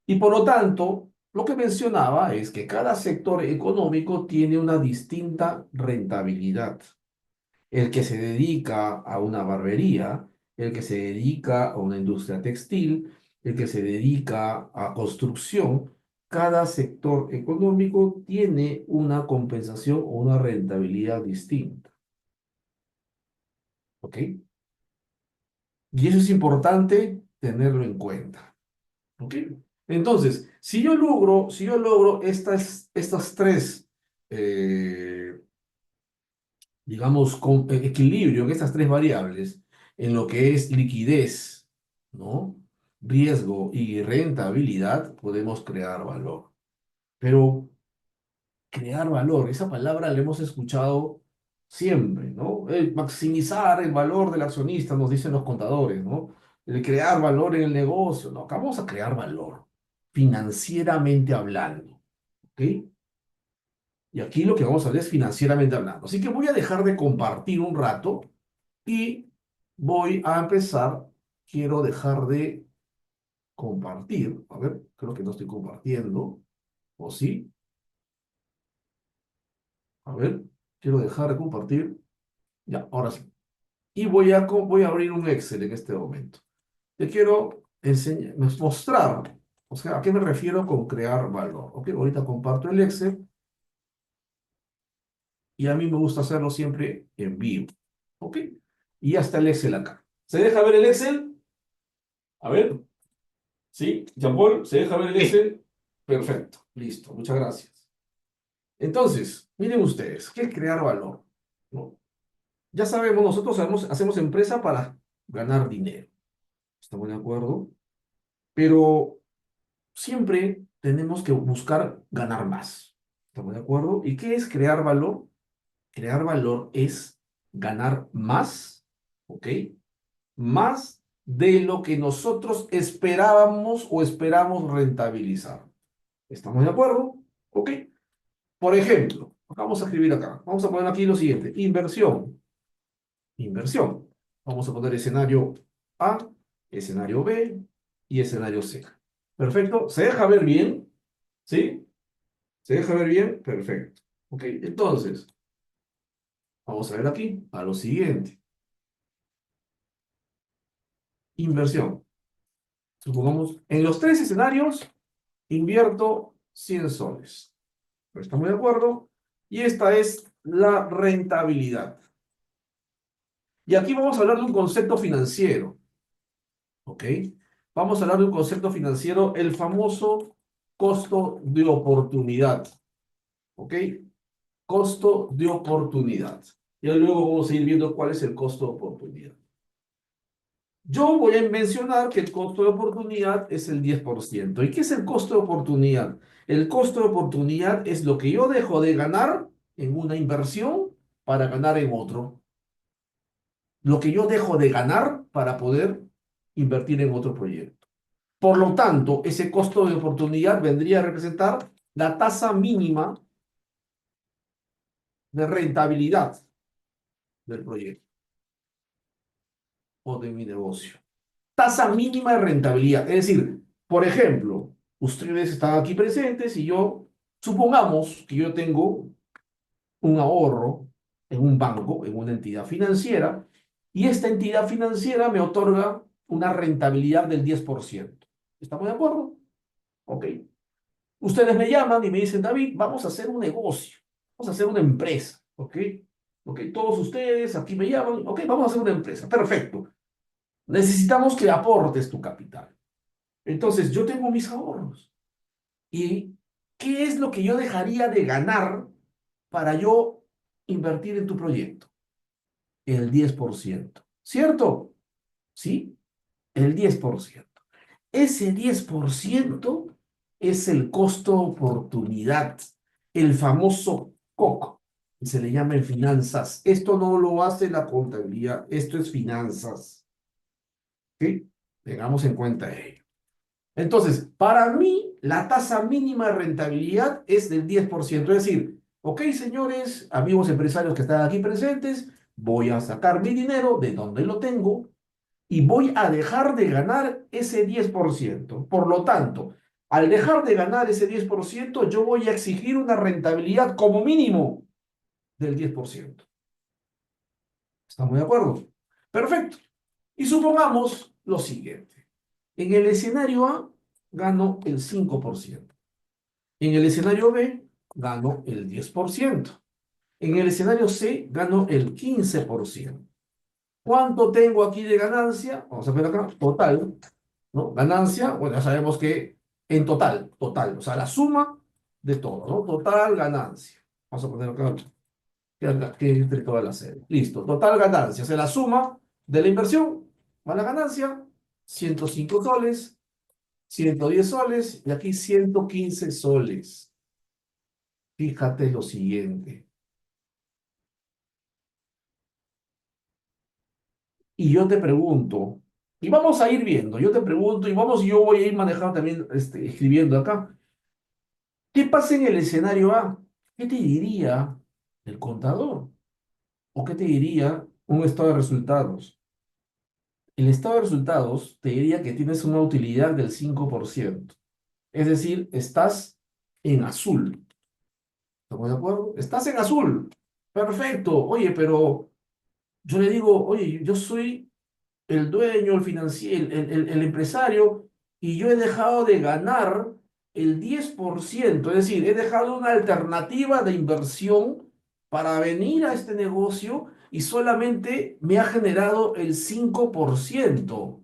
Y por lo tanto, lo que mencionaba es que cada sector económico tiene una distinta rentabilidad. El que se dedica a una barbería, el que se dedica a una industria textil, el que se dedica a construcción, cada sector económico tiene una compensación o una rentabilidad distinta. ¿Ok? Y eso es importante tenerlo en cuenta. ¿Ok? Entonces, si yo logro estas tres, eh, digamos, con equilibrio en estas tres variables, en lo que es liquidez, ¿no? Riesgo y rentabilidad, podemos crear valor. Pero crear valor, esa palabra la hemos escuchado siempre, ¿no? Maximizar el valor del accionista, nos dicen los contadores, ¿no? El crear valor en el negocio, no, acá vamos a crear valor, financieramente hablando, ¿ok? Y aquí lo que vamos a ver es financieramente hablando. Así que voy a dejar de compartir un rato y voy a empezar, quiero dejar de compartir, a ver, creo que no estoy compartiendo, ¿o sí? A ver, quiero dejar de compartir. Ya, ahora sí. Y voy a abrir un Excel en este momento. Te quiero enseñar, mostrar, o sea, ¿a qué me refiero con crear valor? Ok, ahorita comparto el Excel y a mí me gusta hacerlo siempre en vivo. Ok, y ya está el Excel acá. ¿Se deja ver el Excel? A ver, ¿sí? Jean-Paul, ¿se deja ver el Sí, Excel? Perfecto, listo, muchas gracias. Entonces, miren ustedes, ¿qué es crear valor? ¿No? Ya sabemos, nosotros hacemos empresa para ganar dinero. ¿Estamos de acuerdo? Pero siempre tenemos que buscar ganar más. ¿Estamos de acuerdo? ¿Y qué es crear valor? Crear valor es ganar más, ¿ok? Más de lo que nosotros esperábamos o esperamos rentabilizar. ¿Estamos de acuerdo? ¿Ok? Por ejemplo, vamos a escribir acá. Vamos a poner aquí lo siguiente. Inversión. Inversión. Vamos a poner escenario A, escenario B y escenario C. Perfecto. ¿Se deja ver bien? ¿Sí? ¿Se deja ver bien? Perfecto. Ok, entonces, vamos a ver aquí, a lo siguiente. Inversión. Supongamos, en los tres escenarios, invierto 100 soles. ¿Estamos de acuerdo? Y esta es la rentabilidad. Y aquí vamos a hablar de un concepto financiero. ¿Ok? Vamos a hablar de un concepto financiero, el famoso costo de oportunidad. ¿Ok? Costo de oportunidad. Y luego vamos a ir viendo cuál es el costo de oportunidad. Yo voy a mencionar que el costo de oportunidad es el 10%. ¿Y qué es el costo de oportunidad? El costo de oportunidad es lo que yo dejo de ganar en una inversión para ganar en otro. Lo que yo dejo de ganar para poder invertir en otro proyecto. Por lo tanto, ese costo de oportunidad vendría a representar la tasa mínima de rentabilidad del proyecto o de mi negocio. Tasa mínima de rentabilidad. Es decir, por ejemplo, ustedes están aquí presentes y yo, supongamos que yo tengo un ahorro en un banco, en una entidad financiera, y esta entidad financiera me otorga una rentabilidad del 10%. ¿Estamos de acuerdo? Ok. Ustedes me llaman y me dicen, David, vamos a hacer un negocio, vamos a hacer una empresa, ¿ok? Ok, todos ustedes aquí me llaman, ok, vamos a hacer una empresa, perfecto. Necesitamos que aportes tu capital. Entonces, yo tengo mis ahorros. ¿Y qué es lo que yo dejaría de ganar para yo invertir en tu proyecto? El 10%. ¿Cierto? ¿Sí? El 10%. Ese 10% es el costo oportunidad, el famoso COC, que se le llama en finanzas. Esto no lo hace la contabilidad, esto es finanzas. ¿Sí? Tengamos en cuenta ello. Entonces, para mí, la tasa mínima de rentabilidad es del 10%. Es decir, ok, señores, amigos empresarios que están aquí presentes, voy a sacar mi dinero de donde lo tengo y voy a dejar de ganar ese 10%. Por lo tanto, al dejar de ganar ese 10%, yo voy a exigir una rentabilidad como mínimo del 10%. ¿Estamos de acuerdo? Perfecto. Y supongamos lo siguiente. En el escenario A, gano el 5%. En el escenario B, gano el 10%. En el escenario C, gano el 15%. ¿Cuánto tengo aquí de ganancia? Vamos a ver acá, total. ¿no? Ganancia, bueno, ya sabemos que en total, total, o sea, la suma de todo, ¿no? Total ganancia. Vamos a poner acá que entre toda la serie. Listo, total ganancia, o sea, la suma de la inversión más la ganancia, 105 soles, 110 soles y aquí 115 soles. Fíjate lo siguiente. Y yo te pregunto, y vamos a ir viendo, yo te pregunto, y vamos, yo voy a ir manejando también, escribiendo acá. ¿Qué pasa en el escenario A? ¿Qué te diría el contador? ¿O qué te diría un estado de resultados? El estado de resultados te diría que tienes una utilidad del 5%. Es decir, estás en azul. ¿Estamos de acuerdo? Estás en azul. Perfecto. Oye, pero yo le digo, oye, yo soy el dueño, el financiero, el empresario, y yo he dejado de ganar el 10%, es decir, he dejado una alternativa de inversión para venir a este negocio y solamente me ha generado el 5%.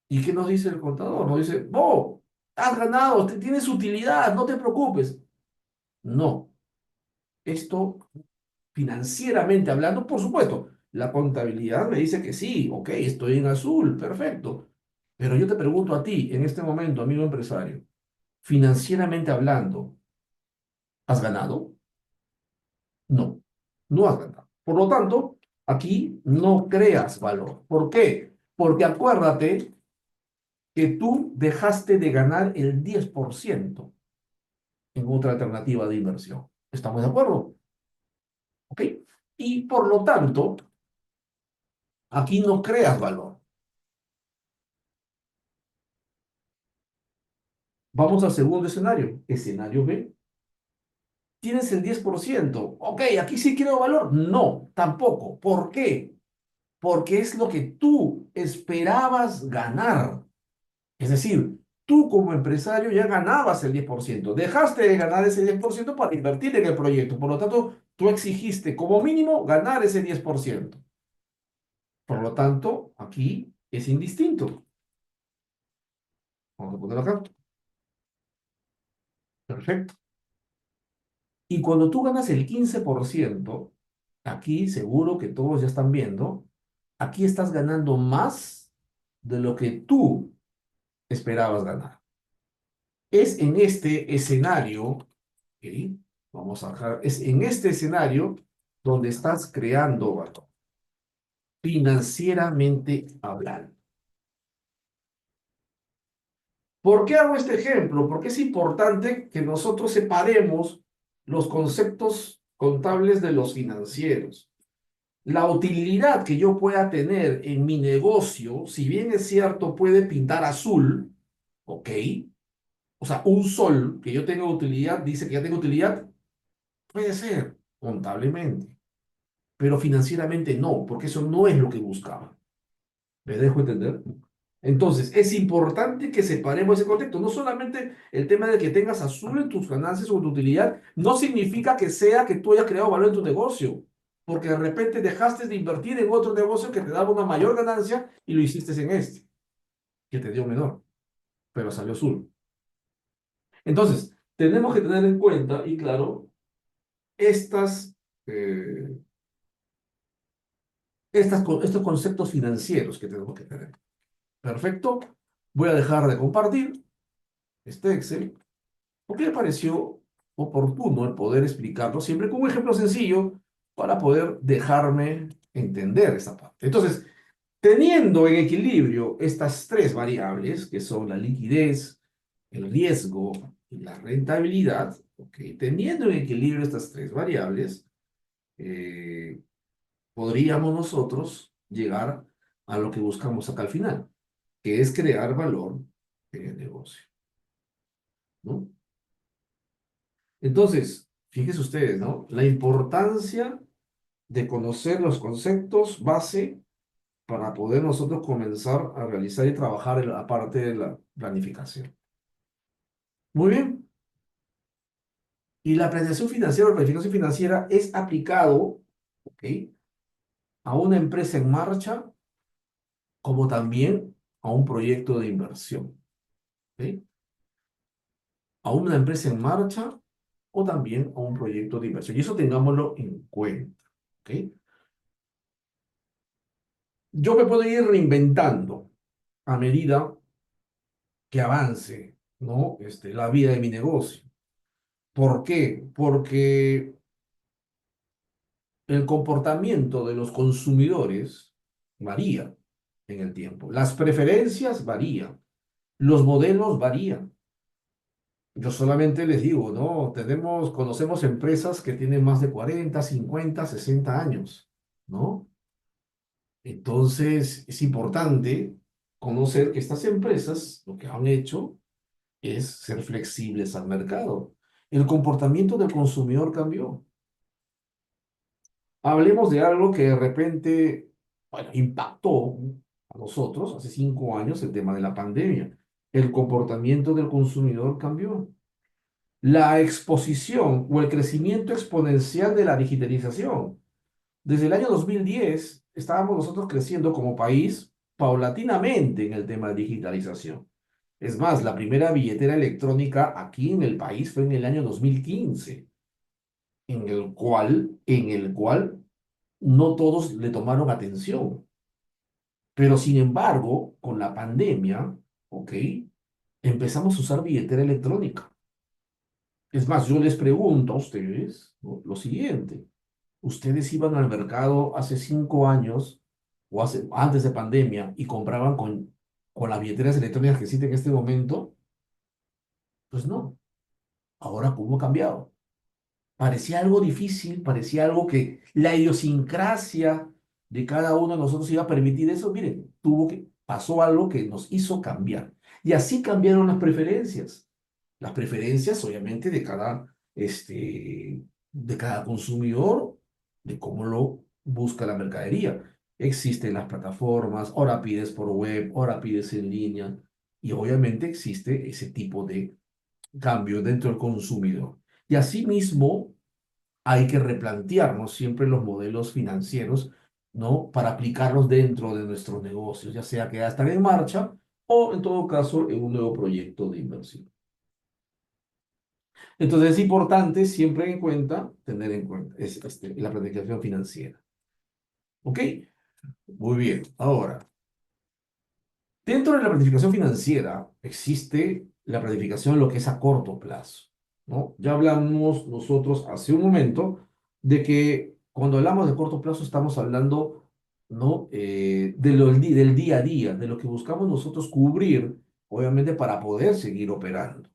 ¿Y qué nos dice el contador? Nos dice, oh, has ganado, tienes utilidad, no te preocupes. No, esto financieramente hablando, por supuesto, la contabilidad me dice que sí, ok, estoy en azul, perfecto. Pero yo te pregunto a ti, en este momento, amigo empresario, financieramente hablando, ¿has ganado? No, no has ganado. Por lo tanto, aquí no creas valor. ¿Por qué? Porque acuérdate que tú dejaste de ganar el 10% en otra alternativa de inversión. ¿Estamos de acuerdo? ¿Ok? Y por lo tanto, aquí no creas valor. Vamos al segundo escenario. Escenario B. ¿Tienes el 10%? Ok, aquí sí quiero valor. No, tampoco. ¿Por qué? Porque es lo que tú esperabas ganar. Es decir, tú como empresario ya ganabas el 10%. Dejaste de ganar ese 10% para invertir en el proyecto. Por lo tanto, tú exigiste como mínimo ganar ese 10%. Por lo tanto, aquí es indistinto. Vamos a ponerlo acá. Perfecto. Y cuando tú ganas el 15%, aquí seguro que todos ya están viendo, aquí estás ganando más de lo que tú esperabas ganar. Es en este escenario, ¿ok? Vamos a dejar, es en este escenario donde estás creando valor, financieramente hablando. ¿Por qué hago este ejemplo? Porque es importante que nosotros separemos los conceptos contables de los financieros. La utilidad que yo pueda tener en mi negocio, si bien es cierto, puede pintar azul, ¿ok? O sea, un sol que yo tengo utilidad, dice que ya tengo utilidad, puede ser, contablemente, pero financieramente no, porque eso no es lo que buscaba. ¿Me dejo entender? Entonces, es importante que separemos ese contexto. No solamente el tema de que tengas azul en tus ganancias o en tu utilidad, no significa que sea que tú hayas creado valor en tu negocio, porque de repente dejaste de invertir en otro negocio que te daba una mayor ganancia y lo hiciste en este, que te dio menor, pero salió azul. Entonces, tenemos que tener en cuenta, y claro, estas, eh, estos conceptos financieros que tenemos que tener. Perfecto. Voy a dejar de compartir este Excel porque me pareció oportuno el poder explicarlo siempre con un ejemplo sencillo para poder dejarme entender esta parte. Entonces, teniendo en equilibrio estas tres variables, que son la liquidez, el riesgo y la rentabilidad, ¿ok? Teniendo en equilibrio estas tres variables, eh, podríamos nosotros llegar a lo que buscamos acá al final, que es crear valor en el negocio, ¿no? Entonces, fíjense ustedes, ¿no? La importancia de conocer los conceptos base para poder nosotros comenzar a realizar y trabajar en la parte de la planificación. Muy bien. Y la planeación financiera o planificación financiera es aplicado, ¿ok? A una empresa en marcha, como también a un proyecto de inversión, ¿ok? A una empresa en marcha o también a un proyecto de inversión. Y eso tengámoslo en cuenta, ¿ok? Yo me puedo ir reinventando a medida que avance, ¿no? La vida de mi negocio. ¿Por qué? Porque el comportamiento de los consumidores varía en el tiempo. Las preferencias varían. Los modelos varían. Yo solamente les digo, ¿no? Conocemos empresas que tienen más de 40, 50, 60 años, ¿no? Entonces, es importante conocer que estas empresas lo que han hecho es ser flexibles al mercado. El comportamiento del consumidor cambió. Hablemos de algo que de repente, bueno, impactó a nosotros hace 5 años, el tema de la pandemia. El comportamiento del consumidor cambió. La exposición o el crecimiento exponencial de la digitalización. Desde el año 2010 estábamos nosotros creciendo como país paulatinamente en el tema de digitalización. Es más, la primera billetera electrónica aquí en el país fue en el año 2015, en el cual no todos le tomaron atención. Pero sin embargo, con la pandemia, ¿ok? Empezamos a usar billetera electrónica. Es más, yo les pregunto a ustedes, ¿no?, lo siguiente. ¿Ustedes iban al mercado hace 5 años o antes de pandemia y compraban con las billeteras electrónicas que existen en este momento? Pues no. Ahora, ¿cómo ha cambiado? Parecía algo difícil, parecía algo que la idiosincrasia de cada uno de nosotros iba a permitir eso. Miren, pasó algo que nos hizo cambiar. Y así cambiaron las preferencias. Las preferencias, obviamente, de cada consumidor, de cómo lo busca la mercadería. Existen las plataformas, ahora pides por web, ahora pides en línea, y obviamente existe ese tipo de cambio dentro del consumidor. Y asimismo, hay que replantearnos siempre los modelos financieros, ¿no? Para aplicarlos dentro de nuestros negocios, ya sea que ya están en marcha o, en todo caso, en un nuevo proyecto de inversión. Entonces, es importante siempre tener en cuenta la planificación financiera. ¿Ok? Muy bien. Ahora, dentro de la planificación financiera existe la planificación lo que es a corto plazo, ¿no? Ya hablamos nosotros hace un momento de que cuando hablamos de corto plazo estamos hablando, ¿no? Del día a día, de lo que buscamos nosotros cubrir, obviamente para poder seguir operando,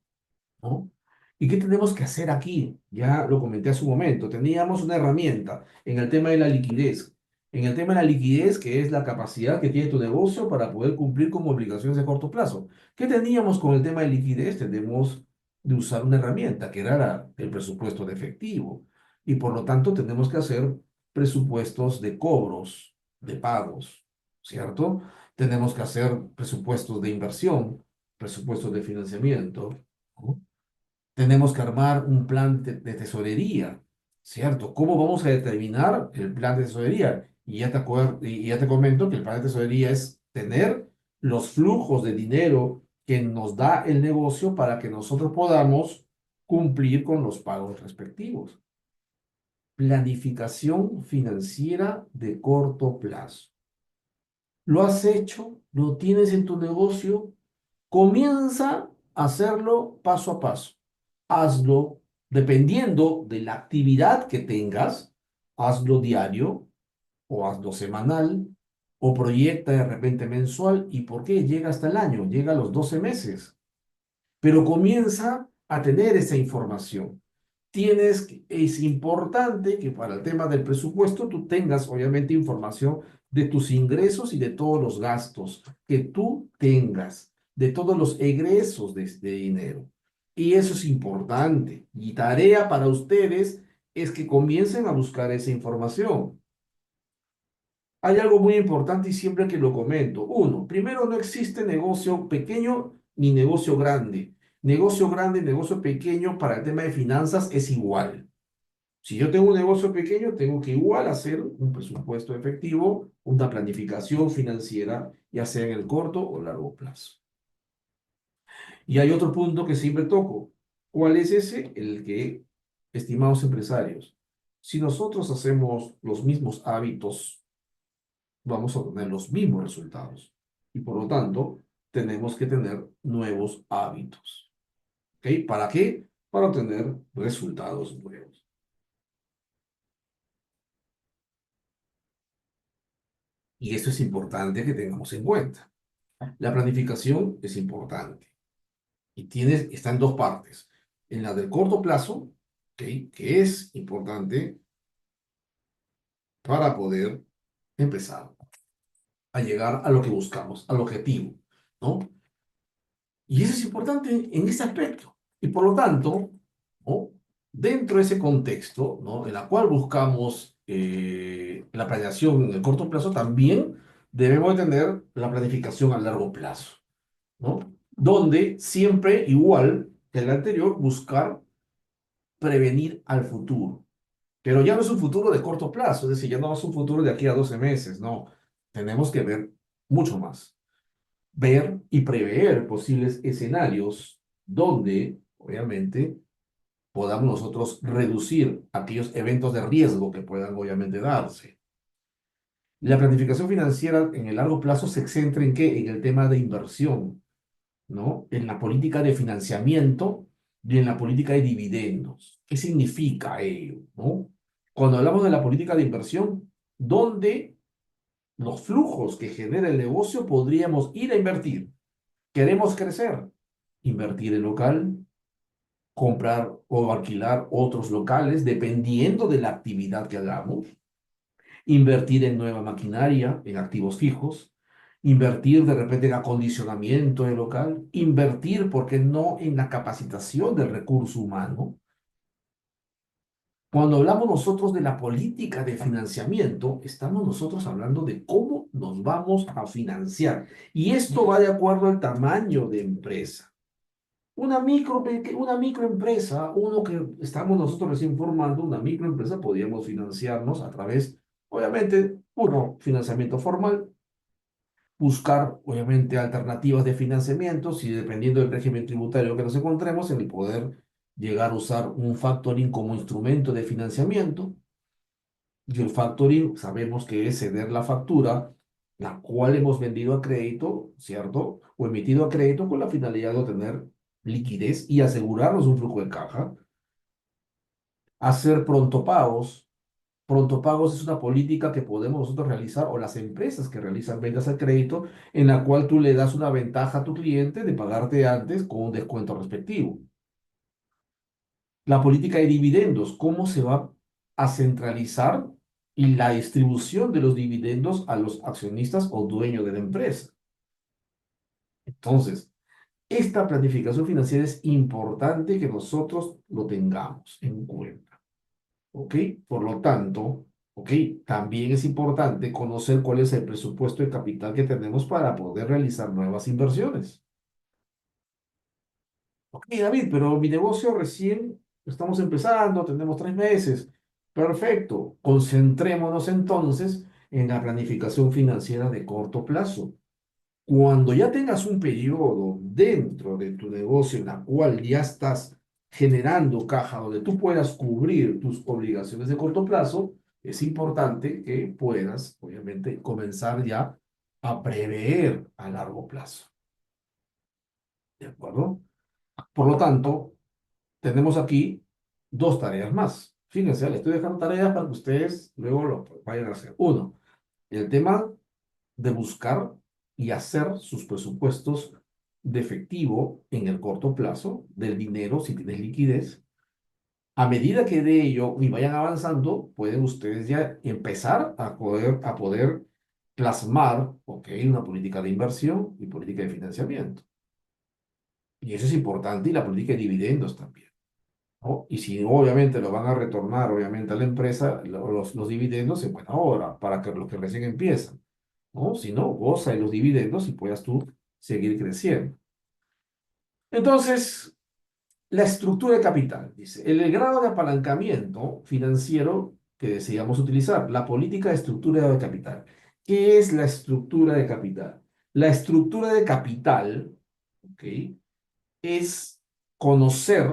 ¿no? ¿Y qué tenemos que hacer aquí? Ya lo comenté hace un momento. Teníamos una herramienta en el tema de la liquidez. En el tema de la liquidez, que es la capacidad que tiene tu negocio para poder cumplir con obligaciones de corto plazo. ¿Qué teníamos con el tema de liquidez? Tenemos de usar una herramienta que era el presupuesto de efectivo. Y por lo tanto tenemos que hacer presupuestos de cobros, de pagos, ¿cierto? Tenemos que hacer presupuestos de inversión, presupuestos de financiamiento, ¿no? Tenemos que armar un plan de tesorería, ¿cierto? ¿Cómo vamos a determinar el plan de tesorería? Y ya te comento que el plan de tesorería es tener los flujos de dinero que nos da el negocio para que nosotros podamos cumplir con los pagos respectivos. Planificación financiera de corto plazo. ¿Lo has hecho? ¿Lo tienes en tu negocio? Comienza a hacerlo paso a paso. Hazlo dependiendo de la actividad que tengas. Hazlo diario o hazlo semanal o proyecta de repente mensual. ¿Y por qué? Llega hasta el año, llega a los 12 meses. Pero comienza a tener esa información. Es importante que para el tema del presupuesto tú tengas obviamente información de tus ingresos y de todos los gastos que tú tengas, de todos los egresos de dinero. Y eso es importante. Y tarea para ustedes es que comiencen a buscar esa información. Hay algo muy importante y siempre que lo comento. Uno, primero, no existe negocio pequeño ni negocio grande. Negocio grande, negocio pequeño para el tema de finanzas es igual. Si yo tengo un negocio pequeño, tengo que igual hacer un presupuesto efectivo, una planificación financiera, ya sea en el corto o largo plazo. Y hay otro punto que siempre toco. ¿Cuál es ese? El que, estimados empresarios, si nosotros hacemos los mismos hábitos, vamos a obtener los mismos resultados. Y por lo tanto, tenemos que tener nuevos hábitos. ¿Ok? ¿Para qué? Para obtener resultados nuevos. Y esto es importante que tengamos en cuenta. La planificación es importante y está en dos partes. En la del corto plazo, ¿ok? Que es importante para poder empezar a llegar a lo que buscamos, al objetivo, ¿no? Y eso es importante en este aspecto. Y por lo tanto, ¿no? Dentro de ese contexto, ¿no? En la cual buscamos la planeación en el corto plazo, también debemos tener la planificación a largo plazo, ¿no? Donde siempre, igual que el anterior, buscar prevenir al futuro. Pero ya no es un futuro de corto plazo, es decir, ya no es un futuro de aquí a 12 meses, no. Tenemos que ver mucho más. Ver y prever posibles escenarios donde, obviamente, podamos nosotros reducir aquellos eventos de riesgo que puedan, obviamente, darse. La planificación financiera en el largo plazo se centra en qué? En el tema de inversión, ¿no? En la política de financiamiento y en la política de dividendos. ¿Qué significa ello, no? Cuando hablamos de la política de inversión, ¿dónde los flujos que genera el negocio podríamos ir a invertir? ¿Queremos crecer? Invertir en local, comprar o alquilar otros locales, dependiendo de la actividad que hagamos, invertir en nueva maquinaria, en activos fijos, invertir de repente en acondicionamiento del local, invertir, ¿por qué no?, en la capacitación del recurso humano. Cuando hablamos nosotros de la política de financiamiento, estamos nosotros hablando de cómo nos vamos a financiar. Y esto va de acuerdo al tamaño de empresa. Una microempresa, uno que estamos nosotros recién formando, una microempresa, podríamos financiarnos a través, obviamente, uno, financiamiento formal, buscar, obviamente, alternativas de financiamiento, si dependiendo del régimen tributario que nos encontremos, en el poder llegar a usar un factoring como instrumento de financiamiento. Y el factoring sabemos que es ceder la factura, la cual hemos vendido a crédito, ¿cierto? O emitido a crédito con la finalidad de obtener liquidez y asegurarnos un flujo de caja. Hacer pronto pagos. Pronto pagos es una política que podemos nosotros realizar o las empresas que realizan ventas al crédito en la cual tú le das una ventaja a tu cliente de pagarte antes con un descuento respectivo. La política de dividendos, cómo se va a centralizar y la distribución de los dividendos a los accionistas o dueños de la empresa. Entonces, esta planificación financiera es importante que nosotros lo tengamos en cuenta. ¿Ok? Por lo tanto, ¿ok? También es importante conocer cuál es el presupuesto de capital que tenemos para poder realizar nuevas inversiones. Ok, David, pero mi negocio recién estamos empezando, tenemos 3 meses. Perfecto. Concentrémonos entonces en la planificación financiera de corto plazo. Cuando ya tengas un periodo dentro de tu negocio en la cual ya estás generando caja, donde tú puedas cubrir tus obligaciones de corto plazo, es importante que puedas, obviamente, comenzar ya a prever a largo plazo. ¿De acuerdo? Por lo tanto, tenemos aquí dos tareas más. Fíjense, les estoy dejando tareas para que ustedes luego lo vayan a hacer. Uno, el tema de buscar y hacer sus presupuestos de efectivo en el corto plazo, del dinero, si tienes liquidez. A medida que de ello y vayan avanzando, pueden ustedes ya empezar a poder plasmar, ok, una política de inversión y política de financiamiento. Y eso es importante, y la política de dividendos también, ¿no? Y si obviamente lo van a retornar, obviamente, a la empresa, los dividendos en buena hora, para que los que recién empiezan, ¿no? Si no, goza de los dividendos y puedas tú seguir creciendo. Entonces, La estructura de capital, dice, el grado de apalancamiento financiero que deseamos utilizar, la política de estructura de capital. ¿Qué es la estructura de capital? La estructura de capital, ¿ok? Es conocer,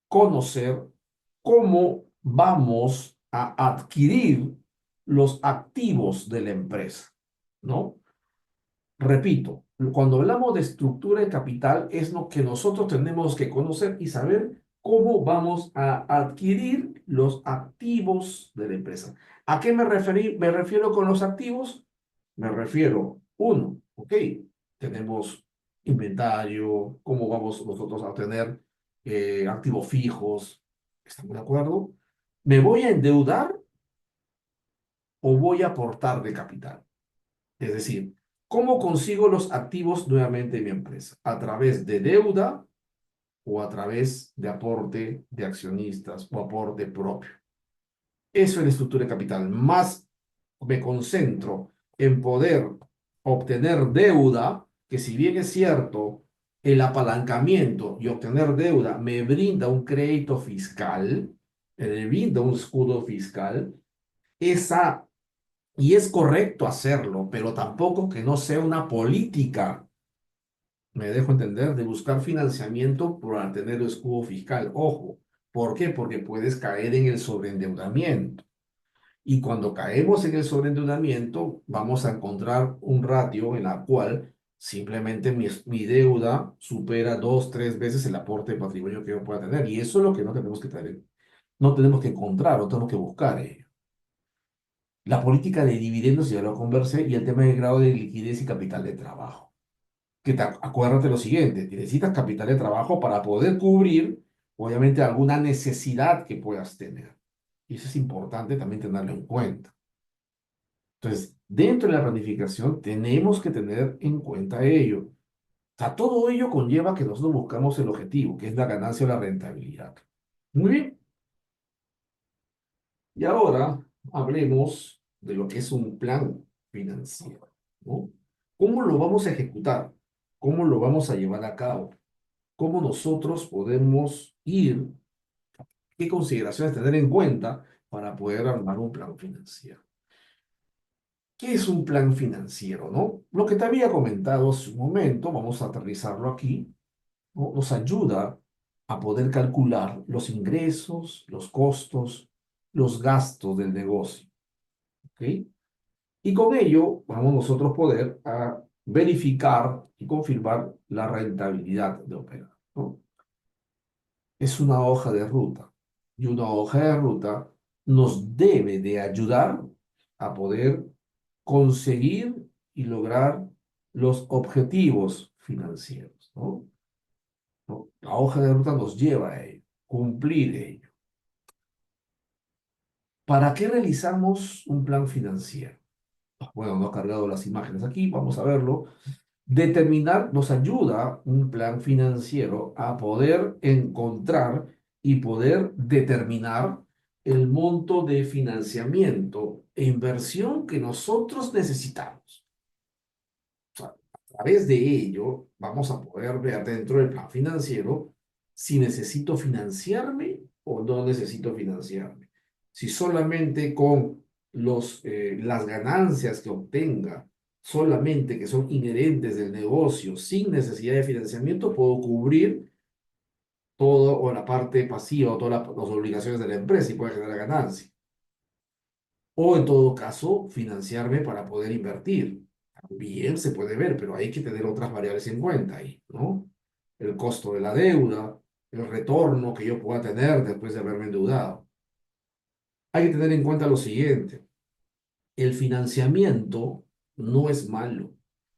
conocer cómo vamos a adquirir los activos de la empresa, ¿no? Repito, cuando hablamos de estructura de capital es lo que nosotros tenemos que conocer y saber cómo vamos a adquirir los activos de la empresa. ¿A qué me refiero con los activos? Me refiero, uno, ok, tenemos inventario, cómo vamos nosotros a tener activos fijos, ¿estamos de acuerdo? ¿Me voy a endeudar o voy a aportar de capital? Es decir, ¿cómo consigo los activos nuevamente en mi empresa? ¿A través de deuda o a través de aporte de accionistas o aporte propio? Eso es la estructura de capital. Más me concentro en poder obtener deuda, que si bien es cierto, el apalancamiento y obtener deuda me brinda un crédito fiscal, me brinda un escudo fiscal, esa y es correcto hacerlo, pero tampoco que no sea una política, me dejo entender, de buscar financiamiento para tener el escudo fiscal. Ojo, ¿por qué? Porque puedes caer en el sobreendeudamiento. Y cuando caemos en el sobreendeudamiento, vamos a encontrar un ratio en la cual simplemente mi deuda supera dos, tres veces el aporte de patrimonio que yo pueda tener. Y eso es lo que no tenemos que tener, no tenemos que encontrar, no tenemos que buscar. La política de dividendos, ya lo conversé, y el tema del grado de liquidez y capital de trabajo. Acuérdate lo siguiente, que necesitas capital de trabajo para poder cubrir, obviamente, alguna necesidad que puedas tener. Y eso es importante también tenerlo en cuenta. Entonces, dentro de la planificación tenemos que tener en cuenta ello. O sea, todo ello conlleva que nosotros buscamos el objetivo, que es la ganancia o la rentabilidad. Muy bien. Y ahora hablemos de lo que es un plan financiero, ¿no? ¿Cómo lo vamos a ejecutar? ¿Cómo lo vamos a llevar a cabo? ¿Cómo nosotros podemos ir? ¿Qué consideraciones tener en cuenta para poder armar un plan financiero? ¿Qué es un plan financiero, no? Lo que te había comentado hace un momento, vamos a aterrizarlo aquí, ¿no? Nos ayuda a poder calcular los ingresos, los costos, los gastos del negocio, ¿ok? Y con ello vamos nosotros poder verificar y confirmar la rentabilidad de operar, ¿no? Es una hoja de ruta. Y una hoja de ruta nos debe de ayudar a poder conseguir y lograr los objetivos financieros, ¿no? ¿No? La hoja de ruta nos lleva a ello, cumplir ello. ¿Para qué realizamos un plan financiero? Bueno, no he cargado las imágenes aquí, vamos a verlo. Determinar nos ayuda un plan financiero a poder encontrar y poder determinar el monto de financiamiento e inversión que nosotros necesitamos. O sea, a través de ello vamos a poder ver dentro del plan financiero si necesito financiarme o no necesito financiarme. Si solamente con las ganancias que obtenga, solamente que son inherentes del negocio, sin necesidad de financiamiento, puedo cubrir todo o la parte pasiva o todas las obligaciones de la empresa y puede generar ganancia. O en todo caso, financiarme para poder invertir. También se puede ver, pero hay que tener otras variables en cuenta ahí, ¿no? El costo de la deuda, el retorno que yo pueda tener después de haberme endeudado. Hay que tener en cuenta lo siguiente, el financiamiento no es malo.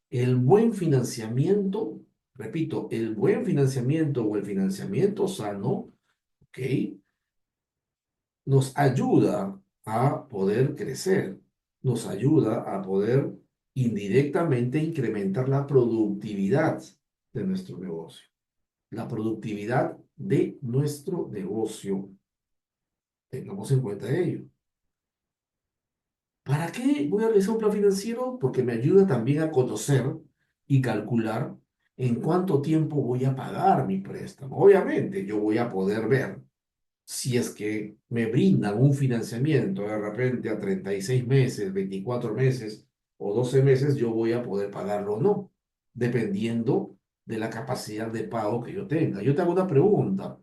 El buen financiamiento, repito, el buen financiamiento o el financiamiento sano, ¿ok? Nos ayuda a poder crecer, nos ayuda a poder indirectamente incrementar la productividad de nuestro negocio, la productividad de nuestro negocio. Tengamos en cuenta ello. ¿Para qué voy a realizar un plan financiero? Porque me ayuda también a conocer y calcular ¿En cuánto tiempo voy a pagar mi préstamo? Obviamente, yo voy a poder ver si es que me brindan un financiamiento de repente a 36 meses, 24 meses o 12 meses, yo voy a poder pagarlo o no, dependiendo de la capacidad de pago que yo tenga. Yo te hago una pregunta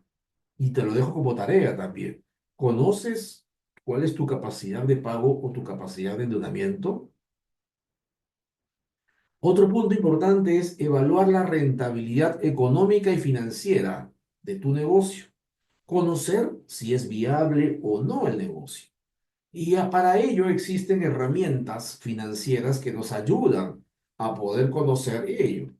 y te lo dejo como tarea también. ¿Conoces cuál es tu capacidad de pago o tu capacidad de endeudamiento? Otro punto importante es evaluar la rentabilidad económica y financiera de tu negocio. Conocer si es viable o no el negocio. Y para ello existen herramientas financieras que nos ayudan a poder conocer ello.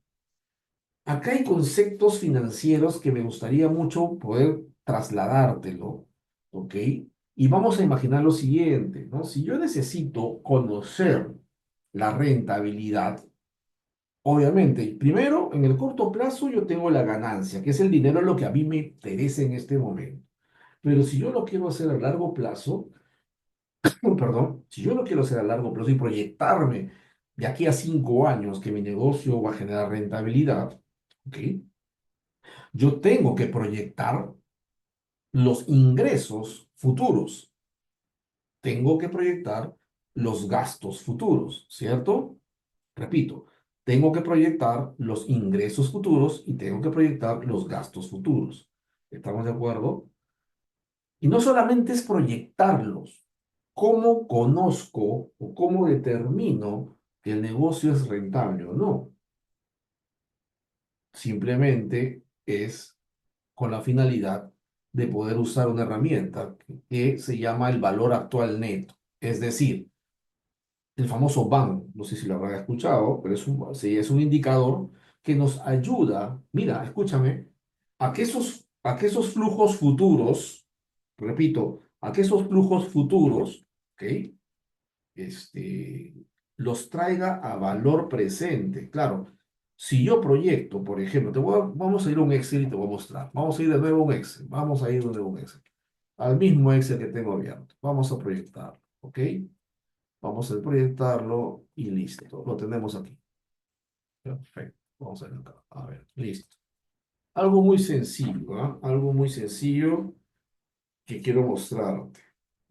Acá hay conceptos financieros que me gustaría mucho poder trasladártelo, ¿ok? Y vamos a imaginar lo siguiente, ¿no? Si yo necesito conocer la rentabilidad, obviamente, primero, en el corto plazo yo tengo la ganancia, que es el dinero lo que a mí me interesa en este momento. Pero si yo lo quiero hacer a largo plazo, perdón, si yo lo quiero hacer a largo plazo y proyectarme de aquí a 5 años que mi negocio va a generar rentabilidad, ¿ok? Yo tengo que proyectar los ingresos futuros, tengo que proyectar los gastos futuros, ¿cierto? Repito, tengo que proyectar los ingresos futuros y tengo que proyectar los gastos futuros. ¿Estamos de acuerdo? Y no solamente es proyectarlos, ¿cómo conozco o cómo determino que el negocio es rentable o no? Simplemente es con la finalidad de poder usar una herramienta que se llama el valor actual neto. Es decir, el famoso BAN, no sé si lo habrán escuchado, pero sí, es un indicador que nos ayuda, mira, escúchame, a que esos flujos futuros, repito, a que esos flujos futuros, ¿ok? Este, los traiga a valor presente. Claro, si yo proyecto, por ejemplo, vamos a ir a un Excel y te voy a mostrar. Vamos a ir de nuevo a un Excel. Vamos a ir de nuevo a un Excel. Al mismo Excel que tengo abierto. Vamos a proyectarlo, ¿ok? Vamos a proyectarlo y listo. Lo tenemos aquí. Perfecto. Vamos a ver acá. A ver, listo. Algo muy sencillo, ¿ah? Algo muy sencillo que quiero mostrarte.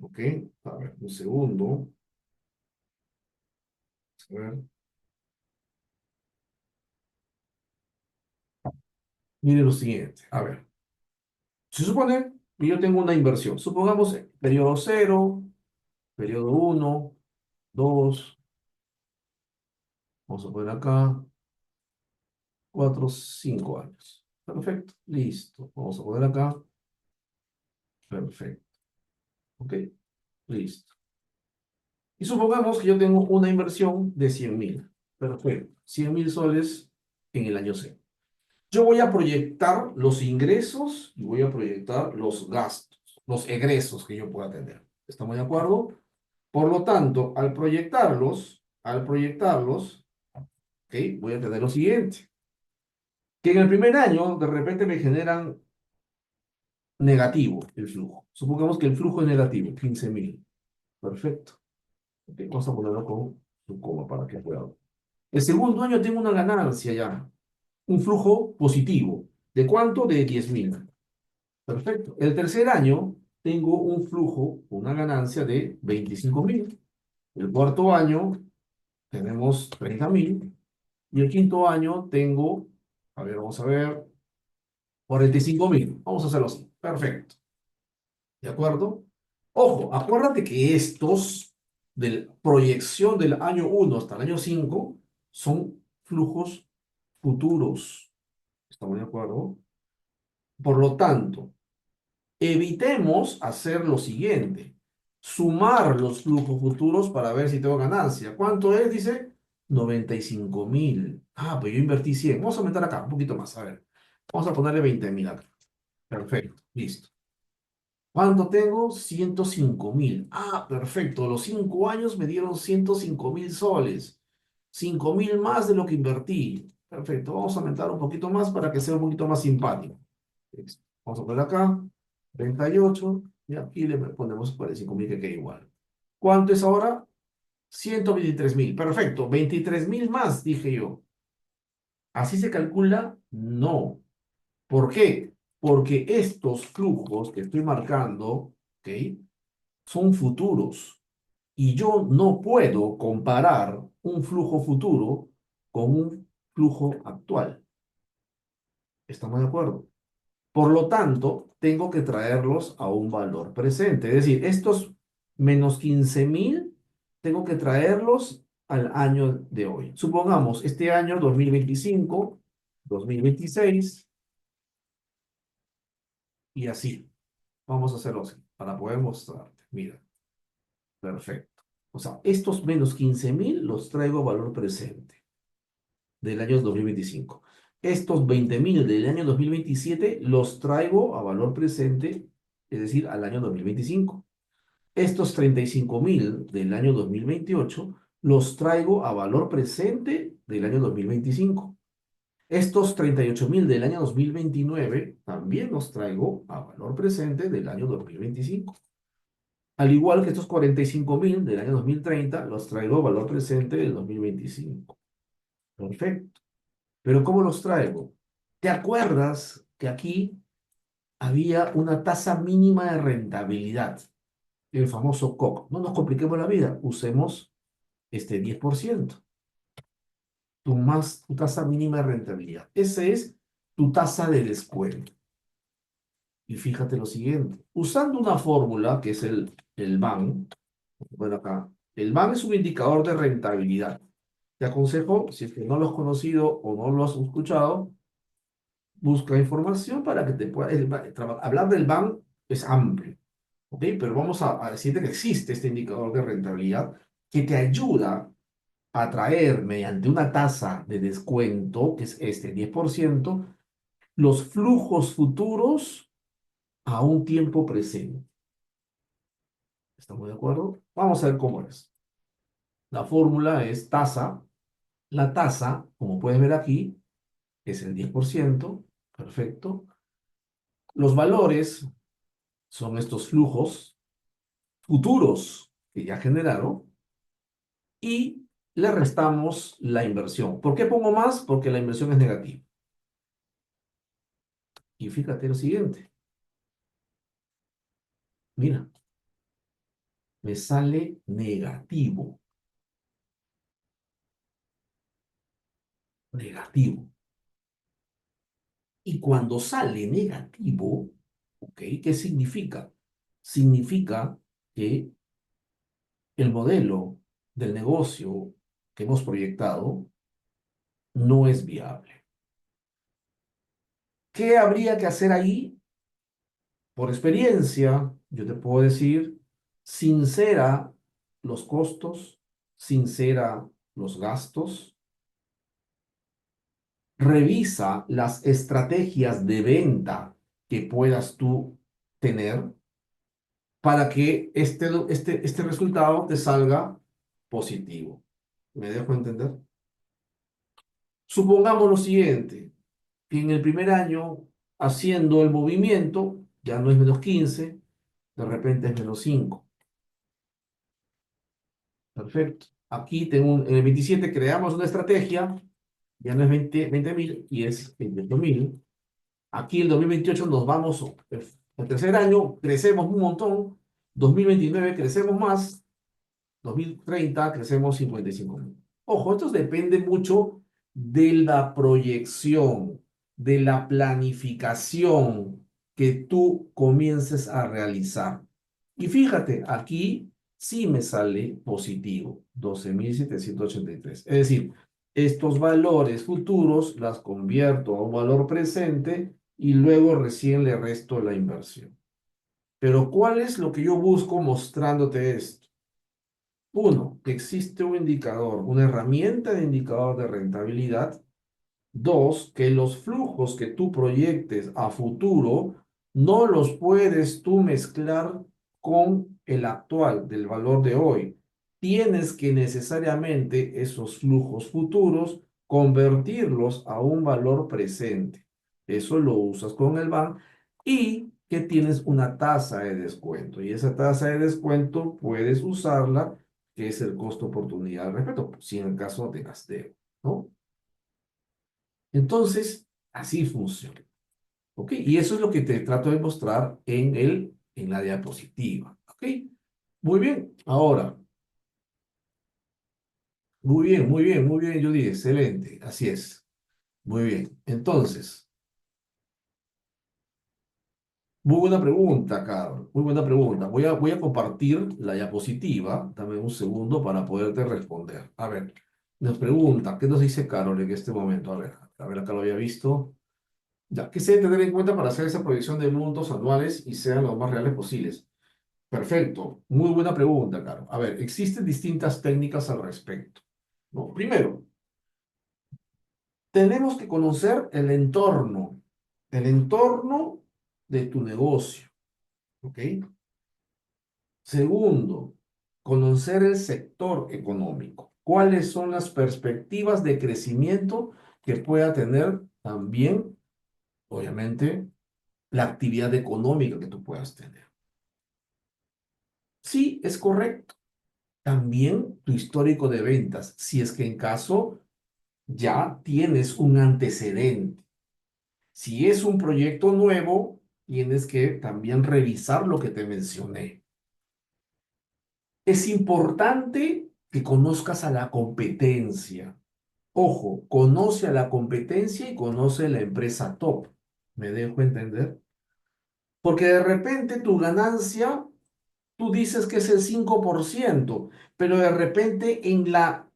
¿Ok? A ver, un segundo. A ver. Mire lo siguiente. A ver. Se supone que yo tengo una inversión. Supongamos periodo cero, periodo uno, 2. Vamos a poner acá 4, 5 años. Perfecto. Listo. Vamos a poner acá. Perfecto. ¿Ok? Listo. Y supongamos que yo tengo una inversión de 100.000. Perfecto. 100.000 soles en el año C. Yo voy a proyectar los ingresos y voy a proyectar los gastos, los egresos que yo pueda tener. ¿Estamos de acuerdo? Por lo tanto, al proyectarlos, ¿ok? Voy a tener lo siguiente. Que en el primer año, de repente, me generan negativo el flujo. Supongamos que el flujo es negativo, 15.000. Perfecto. Ok, vamos a ponerlo con su coma para que pueda. El segundo año tengo una ganancia ya, un flujo positivo. ¿De cuánto? De 10.000. Perfecto. El tercer año tengo un flujo, una ganancia de 25.000. El cuarto año tenemos 30.000. Y el quinto año tengo, a ver, vamos a ver, 45.000. Vamos a hacerlo así. Perfecto. ¿De acuerdo? Ojo, acuérdate que estos de proyección del año uno hasta el año 5 son flujos futuros. ¿Estamos de acuerdo? Por lo tanto, evitemos hacer lo siguiente. Sumar los flujos futuros para ver si tengo ganancia. ¿Cuánto es? Dice 95.000. Ah, pues yo invertí 100. Vamos a aumentar acá un poquito más. A ver. Vamos a ponerle 20.000 acá. Perfecto. Listo. ¿Cuánto tengo? 105.000. Ah, perfecto. Los 5 años me dieron 105.000 soles. 5.000 más de lo que invertí. Perfecto. Vamos a aumentar un poquito más para que sea un poquito más simpático. Listo. Vamos a poner acá 38 y aquí le ponemos 45.000 que quede igual. ¿Cuánto es ahora? 123.000. Perfecto. 23.000 más, dije yo. ¿Así se calcula? No. ¿Por qué? Porque estos flujos que estoy marcando, ¿ok? Son futuros. Y yo no puedo comparar un flujo futuro con un flujo actual. ¿Estamos de acuerdo? Por lo tanto, tengo que traerlos a un valor presente. Es decir, estos menos 15.000, tengo que traerlos al año de hoy. Supongamos, este año 2025, 2026 y así. Vamos a hacerlo así, para poder mostrarte. Mira, perfecto. O sea, estos menos 15.000 los traigo a valor presente del año 2025. Estos 20.000 del año 2027 los traigo a valor presente, es decir, al año 2025. Estos 35.000 del año 2028 los traigo a valor presente del año 2025. Estos 38.000 del año 2029 también los traigo a valor presente del año 2025. Al igual que estos 45.000 del año 2030 los traigo a valor presente del 2025. Perfecto. Pero ¿cómo los traigo? ¿Te acuerdas que aquí había una tasa mínima de rentabilidad? El famoso COC. No nos compliquemos la vida, usemos este 10%. Tu tasa mínima de rentabilidad. Esa es tu tasa de descuento. Y fíjate lo siguiente, usando una fórmula que es el BAN, bueno acá, el BAN es un indicador de rentabilidad. Te aconsejo, si es que no lo has conocido o no lo has escuchado, busca información para que te pueda... hablar del BAN es amplio, ¿ok? Pero vamos a decirte que existe este indicador de rentabilidad que te ayuda a traer mediante una tasa de descuento, que es este 10%, los flujos futuros a un tiempo presente. ¿Estamos de acuerdo? Vamos a ver cómo es. La fórmula es tasa. La tasa, como puedes ver aquí, es el 10%. Perfecto. Los valores son estos flujos futuros que ya generaron y le restamos la inversión. ¿Por qué pongo más? Porque la inversión es negativa. Y fíjate lo siguiente. Mira, me sale negativo. Negativo. Y cuando sale negativo, ¿ok? ¿Qué significa? Significa que el modelo del negocio que hemos proyectado no es viable. ¿Qué habría que hacer ahí? Por experiencia, yo te puedo decir, sincera los costos, sincera los gastos, revisa las estrategias de venta que puedas tú tener para que este resultado te salga positivo. ¿Me dejo entender? Supongamos lo siguiente, que en el primer año, haciendo el movimiento, ya no es menos 15, de repente es menos 5. Perfecto. Aquí en el 27 creamos una estrategia, ya no es 20.000 y es 28.000. Aquí el 2028 nos vamos, el tercer año crecemos un montón, 2029 crecemos más, 2030 crecemos 55.000. Ojo, esto depende mucho de la proyección, de la planificación que tú comiences a realizar. Y fíjate, aquí sí me sale positivo, 12.783. Es decir, estos valores futuros las convierto a un valor presente y luego recién le resto la inversión. Pero ¿cuál es lo que yo busco mostrándote esto? Uno, que existe un indicador, una herramienta de indicador de rentabilidad. Dos, que los flujos que tú proyectes a futuro no los puedes tú mezclar con el actual, del valor de hoy. Tienes que necesariamente esos flujos futuros convertirlos a un valor presente. Eso lo usas con el BAN y que tienes una tasa de descuento. Y esa tasa de descuento puedes usarla, que es el costo oportunidad al respecto, si en el caso de gasteo, ¿no? Entonces, así funciona. ¿Ok? Y eso es lo que te trato de mostrar en la diapositiva. ¿Ok? Muy bien. Ahora, muy bien, muy bien, muy bien, Judy. Excelente. Así es. Muy bien. Entonces, muy buena pregunta, Carol. Muy buena pregunta. Voy a compartir la diapositiva. Dame un segundo para poderte responder. A ver, nos pregunta, ¿qué nos dice Carol en este momento? A ver, acá lo había visto. Ya, ¿qué se debe tener en cuenta para hacer esa proyección de montos anuales y sean lo más reales posibles? Perfecto, muy buena pregunta, Caro. A ver, existen distintas técnicas al respecto, ¿no? Primero, tenemos que conocer el entorno de tu negocio, ¿ok? Segundo, conocer el sector económico. ¿Cuáles son las perspectivas de crecimiento que pueda tener también, obviamente, la actividad económica que tú puedas tener? Sí, es correcto. También tu histórico de ventas, si es que en caso ya tienes un antecedente. Si es un proyecto nuevo, tienes que también revisar lo que te mencioné. Es importante que conozcas a la competencia. Ojo, conoce a la competencia y conoce la empresa top. ¿Me dejo entender? Porque de repente tu ganancia, tú dices que es el 5%, pero de repente en la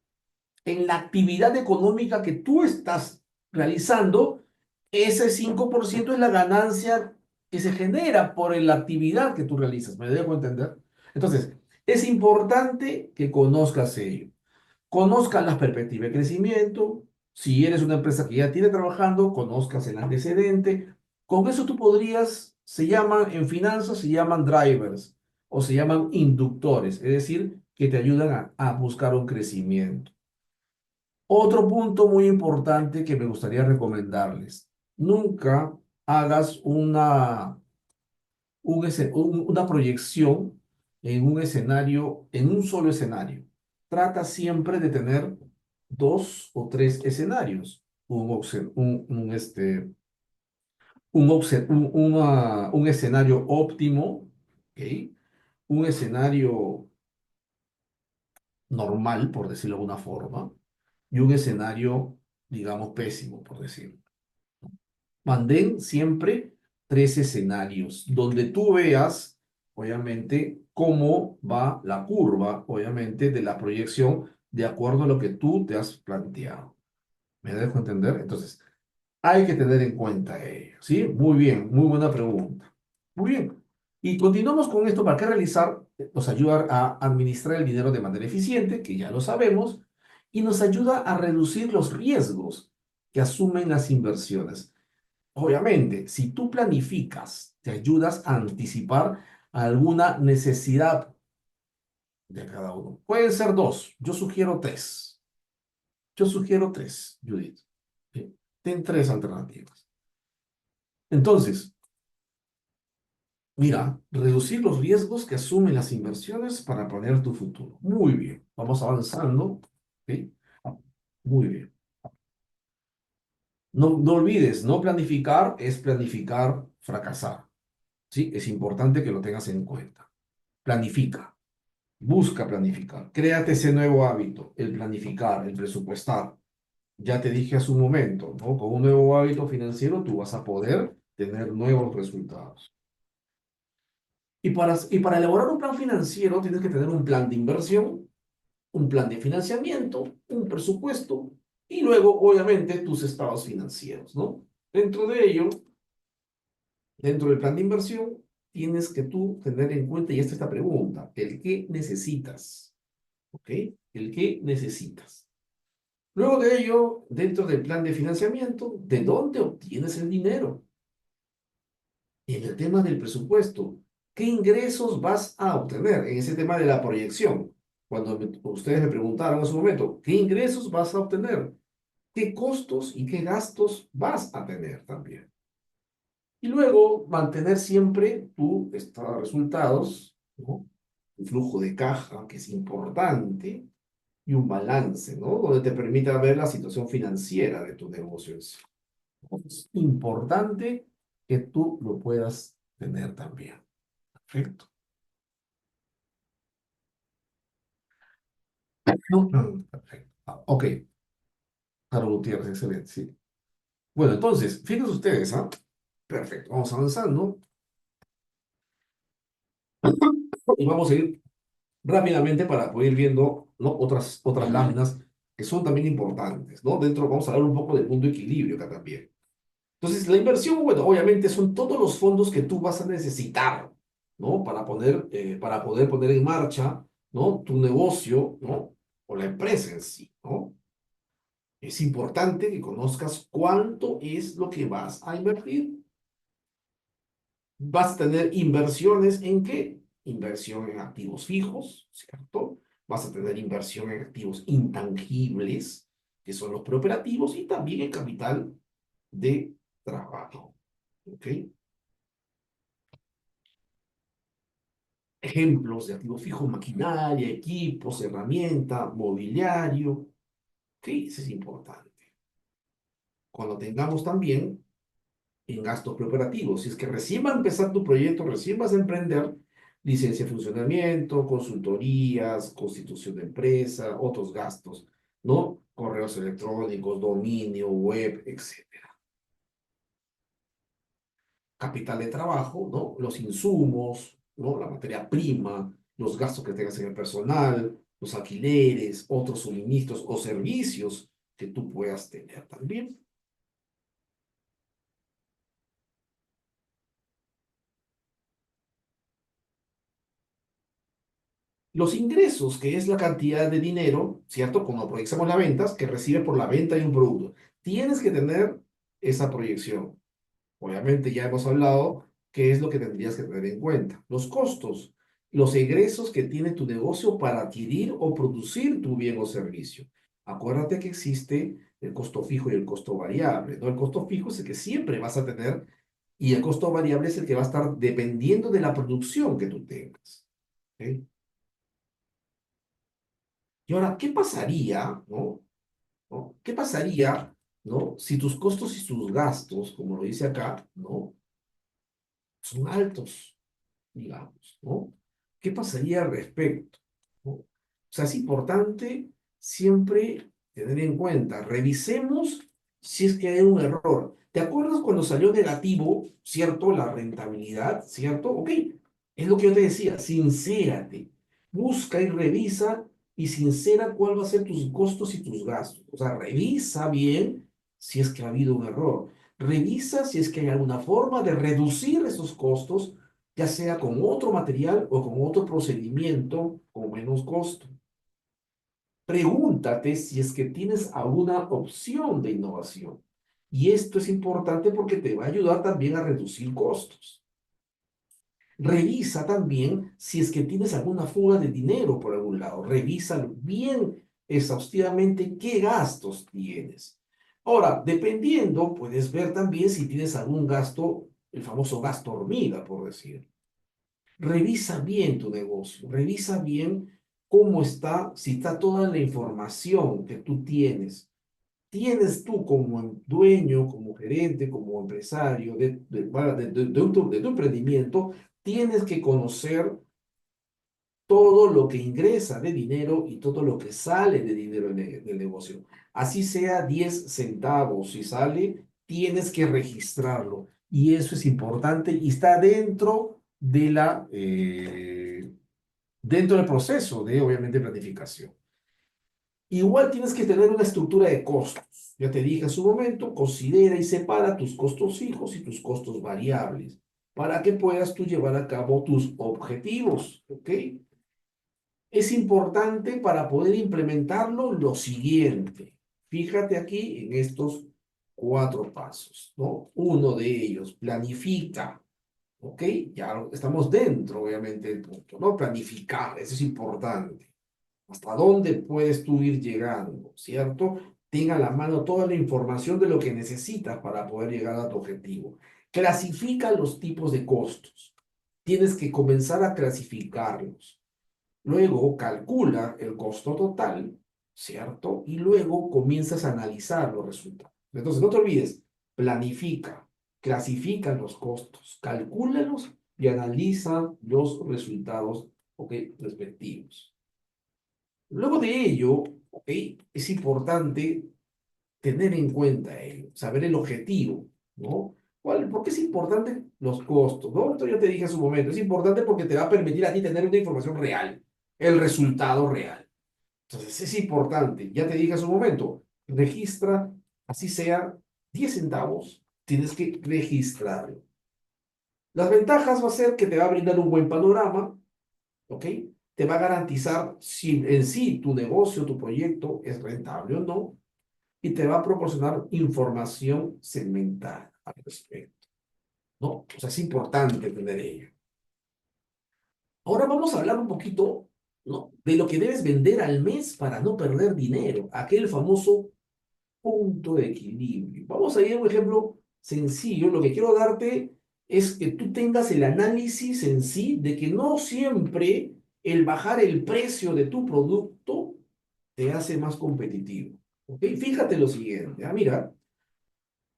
actividad económica que tú estás realizando, ese 5% es la ganancia que se genera por la actividad que tú realizas. ¿Me dejo entender? Entonces, es importante que conozcas ello. Conozcas las perspectivas de crecimiento. Si eres una empresa que ya tiene trabajando, conozcas el antecedente. Con eso tú podrías, se llaman, en finanzas se llaman drivers o se llaman inductores, es decir, que te ayudan a buscar un crecimiento. Otro punto muy importante que me gustaría recomendarles. Nunca hagas una proyección en un escenario, en un solo escenario. Trata siempre de tener dos o tres escenarios. Un escenario óptimo, ¿ok? Un escenario normal, por decirlo de alguna forma, y un escenario, digamos, pésimo, por decirlo. Mantén siempre tres escenarios donde tú veas, obviamente, cómo va la curva, obviamente, de la proyección de acuerdo a lo que tú te has planteado. ¿Me dejo entender? Entonces, hay que tener en cuenta ello, ¿sí? Muy bien, muy buena pregunta. Muy bien. Y continuamos con esto. ¿Para qué realizar? Nos ayuda a administrar el dinero de manera eficiente, que ya lo sabemos, y nos ayuda a reducir los riesgos que asumen las inversiones. Obviamente, si tú planificas, te ayudas a anticipar alguna necesidad de cada uno. Pueden ser dos, yo sugiero tres. Yo sugiero tres, Judith. ¿Sí? Ten tres alternativas. Entonces, mira, reducir los riesgos que asumen las inversiones para planear tu futuro. Muy bien, vamos avanzando. ¿Sí? Muy bien. No, no olvides, no planificar es planificar fracasar. ¿Sí? Es importante que lo tengas en cuenta. Planifica. Busca planificar. Créate ese nuevo hábito, el planificar, el presupuestar. Ya te dije hace un momento, ¿no? Con un nuevo hábito financiero tú vas a poder tener nuevos resultados. Y para elaborar un plan financiero tienes que tener un plan de inversión, un plan de financiamiento, un presupuesto y luego, obviamente, tus estados financieros, ¿no? Dentro de ello, dentro del plan de inversión, tienes que tú tener en cuenta, y esta es la pregunta, el qué necesitas, ¿ok? El qué necesitas. Luego de ello, dentro del plan de financiamiento, ¿de dónde obtienes el dinero? En el tema del presupuesto, ¿qué ingresos vas a obtener? En ese tema de la proyección, cuando ustedes me preguntaron en su momento, ¿qué ingresos vas a obtener? ¿Qué costos y qué gastos vas a tener también? Y luego mantener siempre tu estado de resultados, ¿no? Tu flujo de caja, que es importante, y un balance, ¿no? Donde te permita ver la situación financiera de tu negocio en sí. Es importante que tú lo puedas tener también. Perfecto. Perfecto. Ok, Caro Gutiérrez, excelente, sí. Bueno, entonces, fíjense ustedes, ¿ah? Perfecto, vamos avanzando y vamos a ir rápidamente para poder ir viendo, ¿no? Otras láminas que son también importantes, ¿no? Dentro vamos a hablar un poco del punto de equilibrio acá también. Entonces, la inversión, bueno, obviamente son todos los fondos que tú vas a necesitar, ¿no? Para poder poner en marcha, ¿no? Tu negocio, ¿no? O la empresa en sí, ¿no? Es importante que conozcas cuánto es lo que vas a invertir. Vas a tener inversiones en qué? Inversión en activos fijos, ¿cierto? Vas a tener inversión en activos intangibles, que son los preoperativos, y también en capital de trabajo, ¿ok? Ejemplos de activos fijos: maquinaria, equipos, herramienta, mobiliario, ¿ok? Eso es importante. Cuando tengamos también en gastos preparativos. Si es que recién va a empezar tu proyecto, recién vas a emprender, licencia de funcionamiento, consultorías, constitución de empresa, otros gastos, ¿no? Correos electrónicos, dominio, web, etcétera. Capital de trabajo, ¿no? Los insumos, ¿no? La materia prima, los gastos que tengas en el personal, los alquileres, otros suministros o servicios que tú puedas tener también. Los ingresos, que es la cantidad de dinero, ¿cierto? Como proyectamos las ventas, que recibe por la venta de un producto. Tienes que tener esa proyección. Obviamente ya hemos hablado qué es lo que tendrías que tener en cuenta. Los costos, los egresos que tiene tu negocio para adquirir o producir tu bien o servicio. Acuérdate que existe el costo fijo y el costo variable, ¿no? El costo fijo es el que siempre vas a tener y el costo variable es el que va a estar dependiendo de la producción que tú tengas. ¿Ok? Y ahora, ¿qué pasaría, no? ¿No? ¿Qué pasaría, no? Si tus costos y tus gastos, como lo dice acá, ¿no? Son altos, digamos, ¿no? ¿Qué pasaría al respecto? ¿No? O sea, es importante siempre tener en cuenta, revisemos si es que hay un error. ¿Te acuerdas cuando salió negativo, cierto, la rentabilidad, cierto? Ok, es lo que yo te decía, sincérate, busca y revisa y sincera cuál va a ser tus costos y tus gastos. O sea, revisa bien si es que ha habido un error. Revisa si es que hay alguna forma de reducir esos costos, ya sea con otro material o con otro procedimiento con menos costo. Pregúntate si es que tienes alguna opción de innovación. Y esto es importante porque te va a ayudar también a reducir costos. Revisa también si es que tienes alguna fuga de dinero por algún lado. Revisa bien exhaustivamente qué gastos tienes. Ahora, dependiendo, puedes ver también si tienes algún gasto, el famoso gasto hormiga, por decir. Revisa bien tu negocio, revisa bien cómo está, si está toda la información que tú tienes. Tienes tú como dueño, como gerente, como empresario de tu emprendimiento, tienes que conocer todo lo que ingresa de dinero y todo lo que sale de dinero del negocio. Así sea 10 centavos si sale, tienes que registrarlo. Y eso es importante y está dentro del proceso de, obviamente, planificación. Igual tienes que tener una estructura de costos. Ya te dije en su momento, considera y separa tus costos fijos y tus costos variables para que puedas tú llevar a cabo tus objetivos, ¿ok? Es importante para poder implementarlo lo siguiente. Fíjate aquí en estos 4 pasos, ¿no? Uno de ellos, planifica, ¿ok? Ya estamos dentro, obviamente, del punto, ¿no? Planificar, eso es importante. ¿Hasta dónde puedes tú ir llegando, cierto? Tenga a la mano toda la información de lo que necesitas para poder llegar a tu objetivo. Clasifica los tipos de costos. Tienes que comenzar a clasificarlos. Luego calcula el costo total ¿cierto? Y luego comienzas a analizar los resultados. Entonces, no te olvides, planifica, clasifica los costos, calcúlalos y analiza los resultados, ¿ok? Respectivos. Luego de ello, ¿ok? Es importante tener en cuenta ello, saber el objetivo, ¿no? ¿Por qué es importante los costos? ¿No? Esto ya te dije en su momento, es importante porque te va a permitir a ti tener una información real, el resultado real. Entonces es importante, ya te dije en su momento, registra, así sea 10 centavos, tienes que registrarlo. Las ventajas va a ser que te va a brindar un buen panorama, ¿ok? Te va a garantizar si en sí tu negocio, tu proyecto es rentable o no, y te va a proporcionar información segmentada al respecto, ¿no? O sea, es importante tener ello. Ahora vamos a hablar un poquito, ¿no? De lo que debes vender al mes para no perder dinero, aquel famoso punto de equilibrio. Vamos a ir a un ejemplo sencillo. Lo que quiero darte es que tú tengas el análisis en sí de que no siempre el bajar el precio de tu producto te hace más competitivo. ¿Ok? Fíjate lo siguiente. Mira,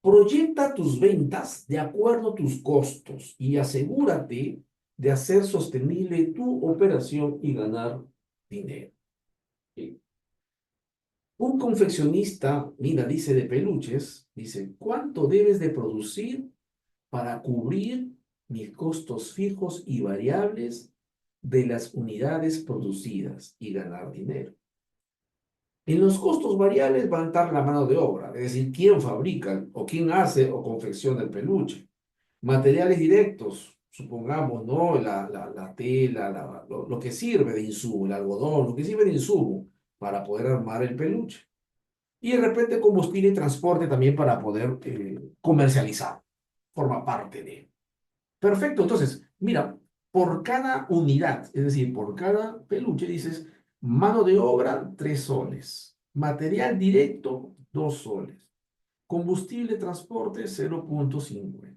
proyecta tus ventas de acuerdo a tus costos y asegúrate de hacer sostenible tu operación y ganar dinero. ¿Ok? Un confeccionista, mira, dice de peluches, dice, ¿cuánto debes de producir para cubrir mis costos fijos y variables de las unidades producidas y ganar dinero? En los costos variables va a estar la mano de obra, es decir, quién fabrica o quién hace o confecciona el peluche. Materiales directos, supongamos, ¿no? La tela, lo que sirve de insumo, el algodón, lo que sirve de insumo para poder armar el peluche. Y de repente combustible y transporte también para poder comercializar. Forma parte de. Perfecto, entonces, mira, por cada unidad, es decir, por cada peluche, dices, mano de obra, 3 soles. Material directo, 2 soles. Combustible, transporte, 0,50.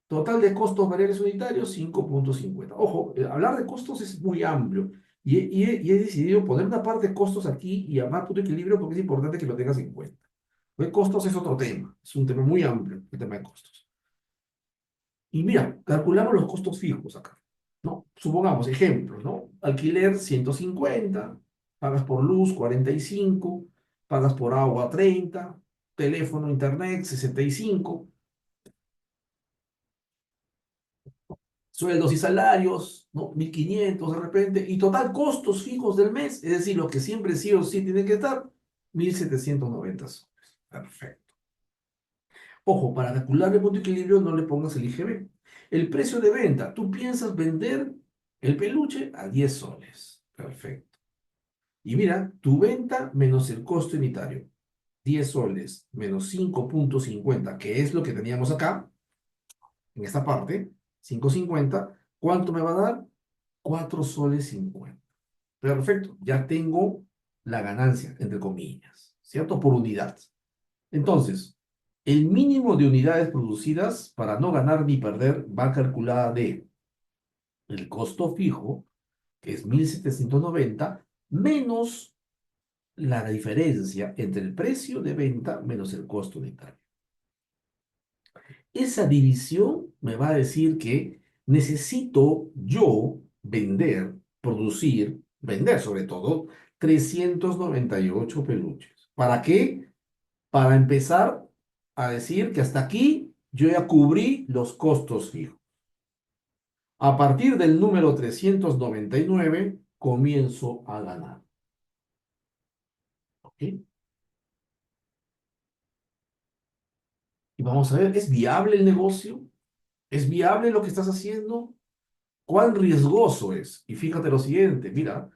Total de costos variables unitarios, 5,50. Ojo, hablar de costos es muy amplio. Y he decidido poner una parte de costos aquí y armar punto de equilibrio porque es importante que lo tengas en cuenta. Porque costos es otro tema, es un tema muy amplio, el tema de costos. Y mira, calculamos los costos fijos acá, ¿no? Supongamos, ejemplos, ¿no? Alquiler 150, pagas por luz 45, pagas por agua 30, teléfono, internet 65, sueldos y salarios, ¿no? 1.500 de repente, y total costos fijos del mes, es decir, lo que siempre sí o sí tiene que estar, 1.790 soles. Perfecto. Ojo, para calcular el punto de equilibrio no le pongas el IGB. El precio de venta, tú piensas vender el peluche a 10 soles. Perfecto. Y mira, tu venta menos el costo unitario. 10 soles menos 5,50, que es lo que teníamos acá, en esta parte, 5,50. ¿Cuánto me va a dar? 4 soles 50. Perfecto, ya tengo la ganancia, entre comillas, ¿cierto? Por unidad. Entonces, el mínimo de unidades producidas para no ganar ni perder va calculada de el costo fijo, que es 1.790 menos la diferencia entre el precio de venta menos el costo unitario. Esa división me va a decir que necesito yo vender, producir, vender sobre todo, 398 peluches. ¿Para qué? Para empezar a decir que hasta aquí yo ya cubrí los costos fijos. A partir del número 399 comienzo a ganar. ¿Ok? Y vamos a ver, ¿es viable el negocio? ¿Es viable lo que estás haciendo? ¿Cuán riesgoso es? Y fíjate lo siguiente, mira,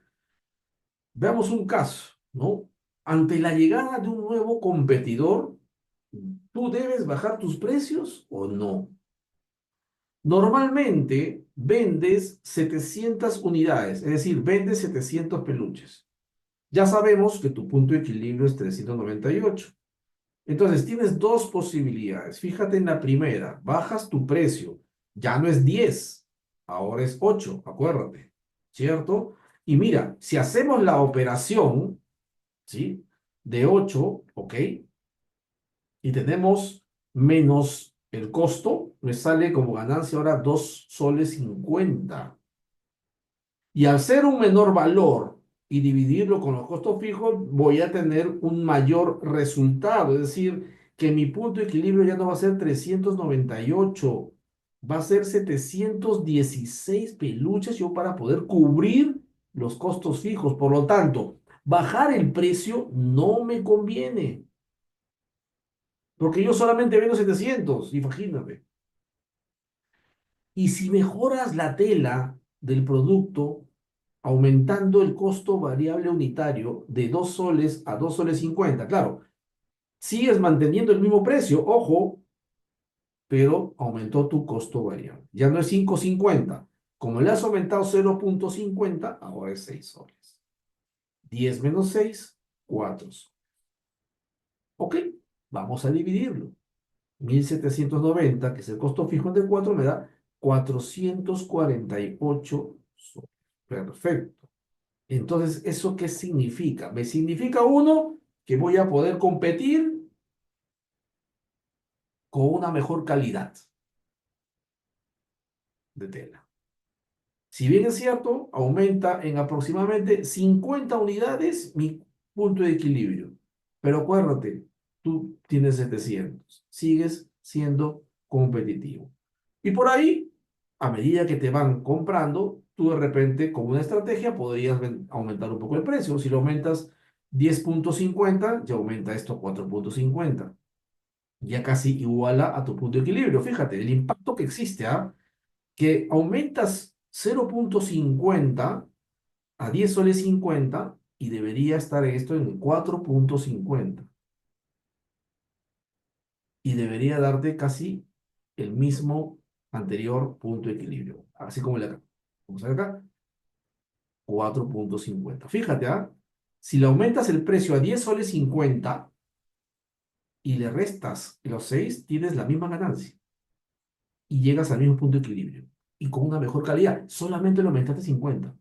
veamos un caso, ¿no? Ante la llegada de un nuevo competidor, ¿tú debes bajar tus precios o no? Normalmente vendes 700 unidades, es decir, vendes 700 peluches. Ya sabemos que tu punto de equilibrio es 398. Entonces tienes dos posibilidades. Fíjate en la primera, bajas tu precio. Ya no es 10, ahora es 8, acuérdate, ¿cierto? Y mira, si hacemos la operación, ¿sí? De 8, ¿ok? Y tenemos menos el costo, me sale como ganancia ahora 2 soles 50. Y al ser un menor valor y dividirlo con los costos fijos, voy a tener un mayor resultado. Es decir, que mi punto de equilibrio ya no va a ser 398, va a ser 716 peluches yo para poder cubrir los costos fijos. Por lo tanto, bajar el precio no me conviene, porque yo solamente vendo 700, imagínate. Y si mejoras la tela del producto, aumentando el costo variable unitario de 2 soles a 2 soles 50, claro, sigues manteniendo el mismo precio, ojo, pero aumentó tu costo variable. Ya no es 5,50. Como le has aumentado 0,50, ahora es 6 soles. 10 menos 6, 4 soles. Ok, vamos a dividirlo. 1.790, que es el costo fijo de 4, me da 448 soles. Perfecto. Entonces, ¿eso qué significa? Me significa, uno, que voy a poder competir con una mejor calidad de tela. Si bien es cierto, aumenta en aproximadamente 50 unidades mi punto de equilibrio. Pero acuérdate, tú tienes 700, sigues siendo competitivo. Y por ahí, a medida que te van comprando, tú de repente, con una estrategia, podrías aumentar un poco el precio. Si lo aumentas 10,50, ya aumenta esto a 4,50. Ya casi iguala a tu punto de equilibrio. Fíjate, el impacto que existe, ¿ah? Que aumentas 0,50 a 10 soles 50 y debería estar esto en 4,50 y debería darte casi el mismo anterior punto de equilibrio, así como el de acá. Vamos a ver acá, 4,50. Fíjate, ¿ah? Si le aumentas el precio a 10 soles 50 y le restas los 6, tienes la misma ganancia y llegas al mismo punto de equilibrio y con una mejor calidad. Solamente lo aumentaste 50.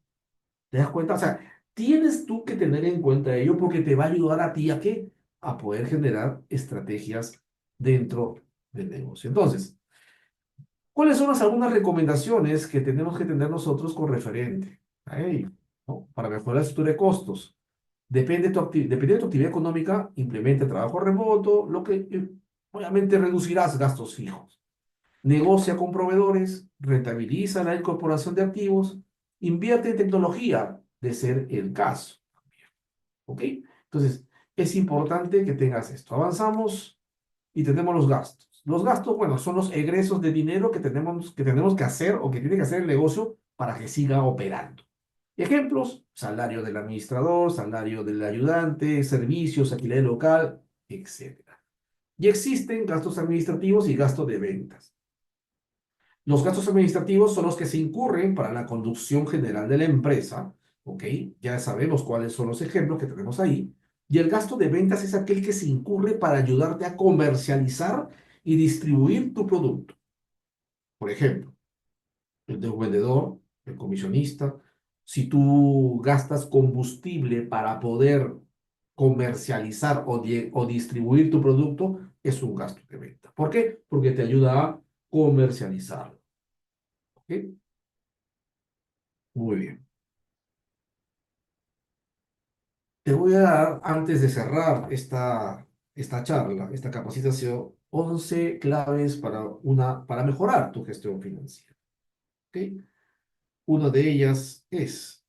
¿Te das cuenta? O sea, tienes tú que tener en cuenta ello porque te va a ayudar a ti a qué? A poder generar estrategias dentro del negocio. Entonces, ¿cuáles son algunas recomendaciones que tenemos que tener nosotros con referente a ello, ¿no? Para mejorar la estructura de costos. Depende de tu actividad económica, implementa trabajo remoto, lo que obviamente reducirás gastos fijos. Negocia con proveedores, rentabiliza la incorporación de activos, invierte en tecnología, de ser el caso. ¿Ok? Entonces, es importante que tengas esto. Avanzamos y tenemos los gastos. Los gastos, bueno, son los egresos de dinero que tenemos que hacer o que tiene que hacer el negocio para que siga operando. Ejemplos: salario del administrador, salario del ayudante, servicios, alquiler local, etcétera. Y existen gastos administrativos y gastos de ventas. Los gastos administrativos son los que se incurren para la conducción general de la empresa, ¿ok? Ya sabemos cuáles son los ejemplos que tenemos ahí. Y el gasto de ventas es aquel que se incurre para ayudarte a comercializar y distribuir tu producto. Por ejemplo, el de un vendedor, el comisionista. Si tú gastas combustible para poder comercializar o distribuir tu producto, es un gasto de venta. ¿Por qué? Porque te ayuda a comercializarlo. ¿Ok? Muy bien. Te voy a dar, antes de cerrar esta charla, esta capacitación, 11 claves para mejorar tu gestión financiera. ¿Ok? Una de ellas es,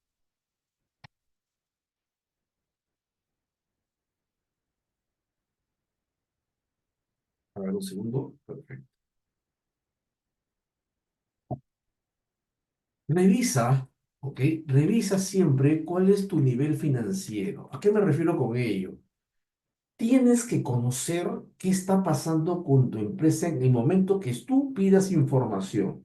a ver un segundo, perfecto. Revisa, ¿ok? Revisa siempre cuál es tu nivel financiero. ¿A qué me refiero con ello? Tienes que conocer qué está pasando con tu empresa en el momento que tú pidas información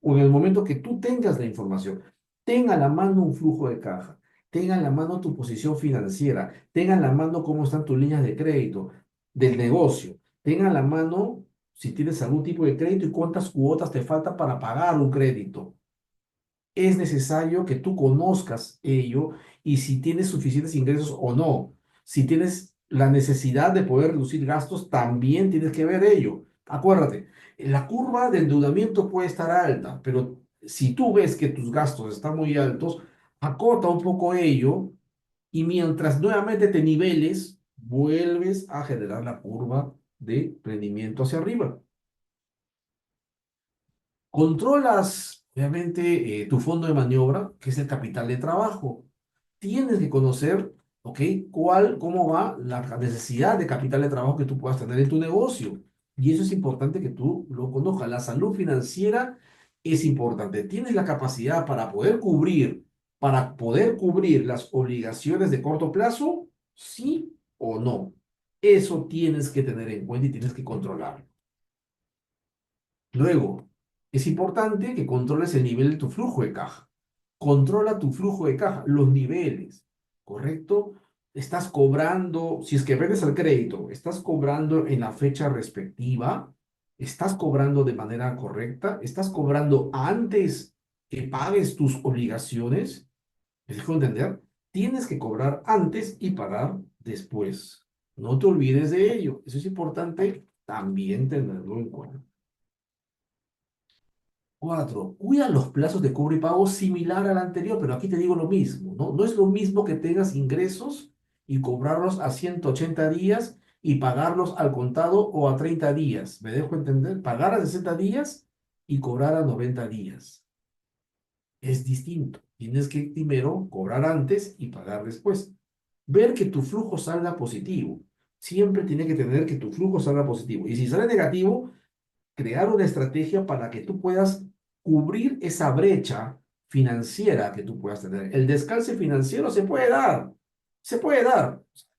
o en el momento que tú tengas la información. Tenga a la mano un flujo de caja, tenga a la mano tu posición financiera, tenga a la mano cómo están tus líneas de crédito del negocio, tenga a la mano si tienes algún tipo de crédito y cuántas cuotas te falta para pagar un crédito. Es necesario que tú conozcas ello y si tienes suficientes ingresos o no. Si tienes la necesidad de poder reducir gastos, también tienes que ver ello. Acuérdate, la curva de endeudamiento puede estar alta, pero si tú ves que tus gastos están muy altos, acota un poco ello y mientras nuevamente te niveles, vuelves a generar la curva de rendimiento hacia arriba. Controlas, obviamente, tu fondo de maniobra, que es el capital de trabajo. Tienes que conocer, ¿ok? Cómo va la necesidad de capital de trabajo que tú puedas tener en tu negocio. Y eso es importante que tú lo conozcas. La salud financiera es importante. ¿Tienes la capacidad para poder cubrir las obligaciones de corto plazo? ¿Sí o no? Eso tienes que tener en cuenta y tienes que controlar. Luego, es importante que controles el nivel de tu flujo de caja. Controla tu flujo de caja, los niveles, ¿correcto? Estás cobrando, si es que vendes al crédito, estás cobrando en la fecha respectiva, estás cobrando de manera correcta, estás cobrando antes que pagues tus obligaciones. ¿Me dejo entender? Tienes que cobrar antes y pagar después. No te olvides de ello. Eso es importante también tenerlo en cuenta. Cuatro, cuida los plazos de cobro y pago similar al anterior, pero aquí te digo lo mismo, ¿no? No es lo mismo que tengas ingresos y cobrarlos a 180 días y pagarlos al contado o a 30 días. ¿Me dejo entender? Pagar a 60 días y cobrar a 90 días. Es distinto. Tienes que primero cobrar antes y pagar después. Ver que tu flujo salga positivo. Siempre tiene que tener que tu flujo salga positivo. Y si sale negativo, crear una estrategia para que tú puedas cubrir esa brecha financiera que tú puedas tener. El descalce financiero se puede dar,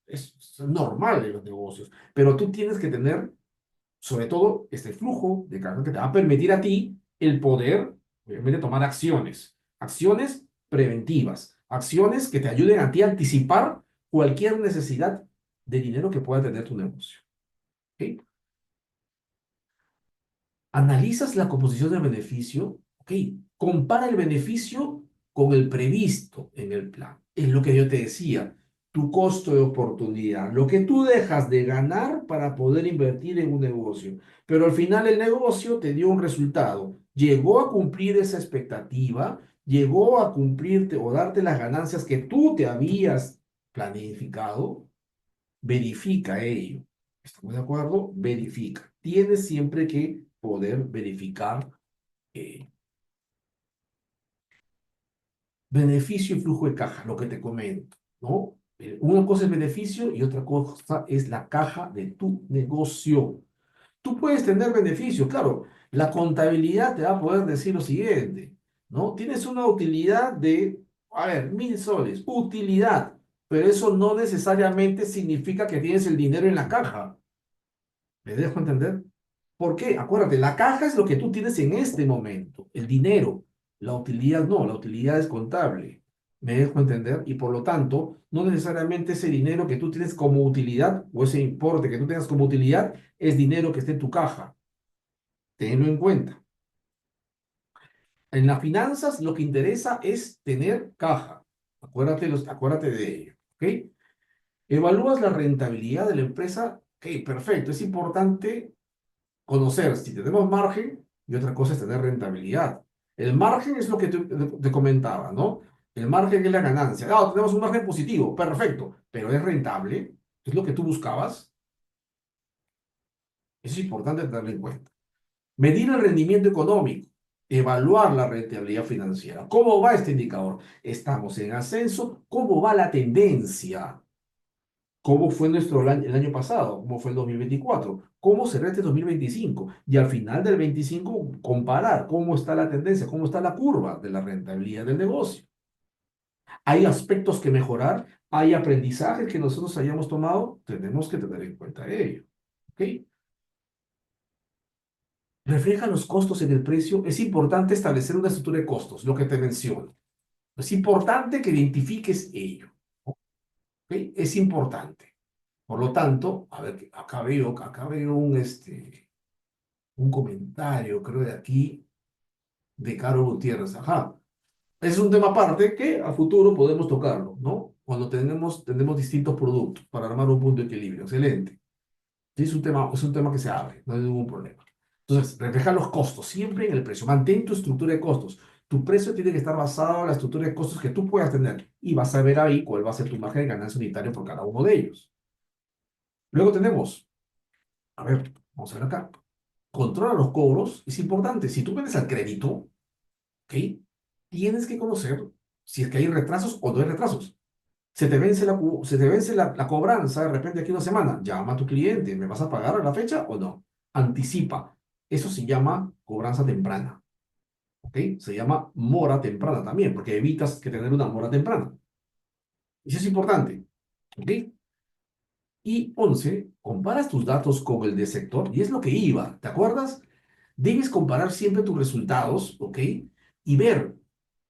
es normal en los negocios, pero tú tienes que tener, sobre todo, este flujo de caja que te va a permitir a ti el poder, obviamente, tomar acciones preventivas, acciones que te ayuden a ti a anticipar cualquier necesidad de dinero que pueda tener tu negocio. ¿Ok? Analizas la composición del beneficio, ok, compara el beneficio con el previsto en el plan. Es lo que yo te decía, tu costo de oportunidad, lo que tú dejas de ganar para poder invertir en un negocio. Pero al final el negocio te dio un resultado, llegó a cumplir esa expectativa, llegó a cumplirte o darte las ganancias que tú te habías planificado. Verifica ello. ¿Estamos de acuerdo? Verifica. Tienes siempre que poder verificar eh, beneficio y flujo de caja, lo que te comento, ¿no? Una cosa es beneficio y otra cosa es la caja de tu negocio. Tú puedes tener beneficio, claro. La contabilidad te va a poder decir lo siguiente, ¿no? Tienes una utilidad de, a ver, 1.000 soles, utilidad, pero eso no necesariamente significa que tienes el dinero en la caja. ¿Me dejo entender? ¿Por qué? Acuérdate, la caja es lo que tú tienes en este momento, el dinero. La utilidad no, la utilidad es contable. ¿Me dejo entender? Y por lo tanto, no necesariamente ese dinero que tú tienes como utilidad o ese importe que tú tengas como utilidad es dinero que esté en tu caja. Tenlo en cuenta. En las finanzas lo que interesa es tener caja. Acuérdate de ello. ¿Ok? Evalúas la rentabilidad de la empresa. Ok, perfecto. Es importante conocer si tenemos margen y otra cosa es tener rentabilidad. El margen es lo que te comentaba, ¿no? El margen es la ganancia. Ah, tenemos un margen positivo, perfecto, pero es rentable, es lo que tú buscabas. Eso es importante tenerlo en cuenta. Medir el rendimiento económico, evaluar la rentabilidad financiera. ¿Cómo va este indicador? ¿Estamos en ascenso? ¿Cómo va la tendencia? ¿Cómo fue el año pasado? ¿Cómo fue el 2024? ¿Cómo será este 2025? Y al final del 25, comparar cómo está la tendencia, cómo está la curva de la rentabilidad del negocio. ¿Hay aspectos que mejorar? ¿Hay aprendizajes que nosotros hayamos tomado? Tenemos que tener en cuenta ello. ¿Ok? Refleja los costos en el precio. Es importante establecer una estructura de costos, lo que te menciono. Es importante que identifiques ello. ¿Ok? Es importante. Por lo tanto, a ver, acá veo un comentario, creo de aquí, de Caro Gutiérrez. Ajá. Ese es un tema aparte que a futuro podemos tocarlo, ¿no? Cuando tenemos distintos productos para armar un punto de equilibrio. Excelente. Sí, es un tema que se abre, no hay ningún problema. Entonces, refleja los costos siempre en el precio. Mantén tu estructura de costos. Tu precio tiene que estar basado en la estructura de costos que tú puedas tener y vas a ver ahí cuál va a ser tu margen de ganancia unitario por cada uno de ellos. Luego tenemos, a ver, vamos a ver acá. Controla los cobros. Es importante. Si tú vendes al crédito, ¿ok? Tienes que conocer si es que hay retrasos o no hay retrasos. Se te vence la cobranza de repente aquí una semana. Llama a tu cliente. ¿Me vas a pagar a la fecha o no? Anticipa. Eso se llama cobranza temprana. ¿Ok? Se llama mora temprana también, porque evitas que tener una mora temprana. Eso es importante. ¿Ok? Y 11, comparas tus datos con el de sector, y es lo que iba, ¿te acuerdas? Debes comparar siempre tus resultados, ¿ok? Y ver,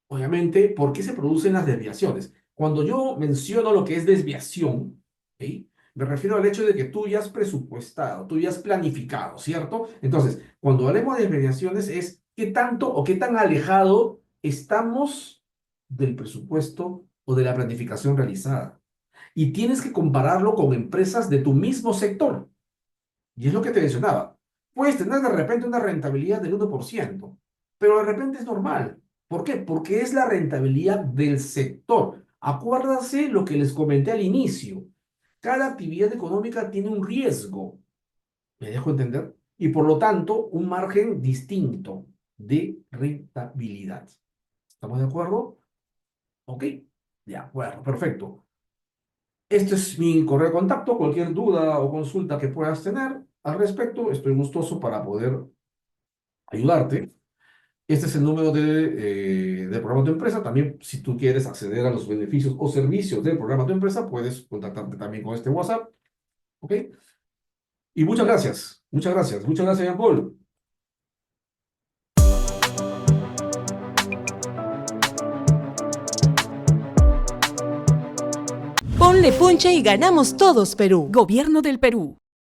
obviamente, por qué se producen las desviaciones. Cuando yo menciono lo que es desviación, ¿ok? Me refiero al hecho de que tú ya has presupuestado, tú ya has planificado, ¿cierto? Entonces, cuando hablemos de desviaciones es qué tanto o qué tan alejado estamos del presupuesto o de la planificación realizada. Y tienes que compararlo con empresas de tu mismo sector. Y es lo que te mencionaba. Puedes tener de repente una rentabilidad del 1%, pero de repente es normal. ¿Por qué? Porque es la rentabilidad del sector. Acuérdense lo que les comenté al inicio. Cada actividad económica tiene un riesgo, ¿me dejo entender? Y por lo tanto, un margen distinto de rentabilidad. ¿Estamos de acuerdo? ¿Ok? De acuerdo, perfecto. Este es mi correo de contacto. Cualquier duda o consulta que puedas tener al respecto, estoy gustoso para poder ayudarte. Este es el número de programa de tu empresa. También, si tú quieres acceder a los beneficios o servicios del programa de tu empresa, puedes contactarte también con este WhatsApp. ¿Ok? Y muchas gracias. Muchas gracias. Muchas gracias, Jean Paul. Ponle punche y ganamos todos, Perú. Gobierno del Perú.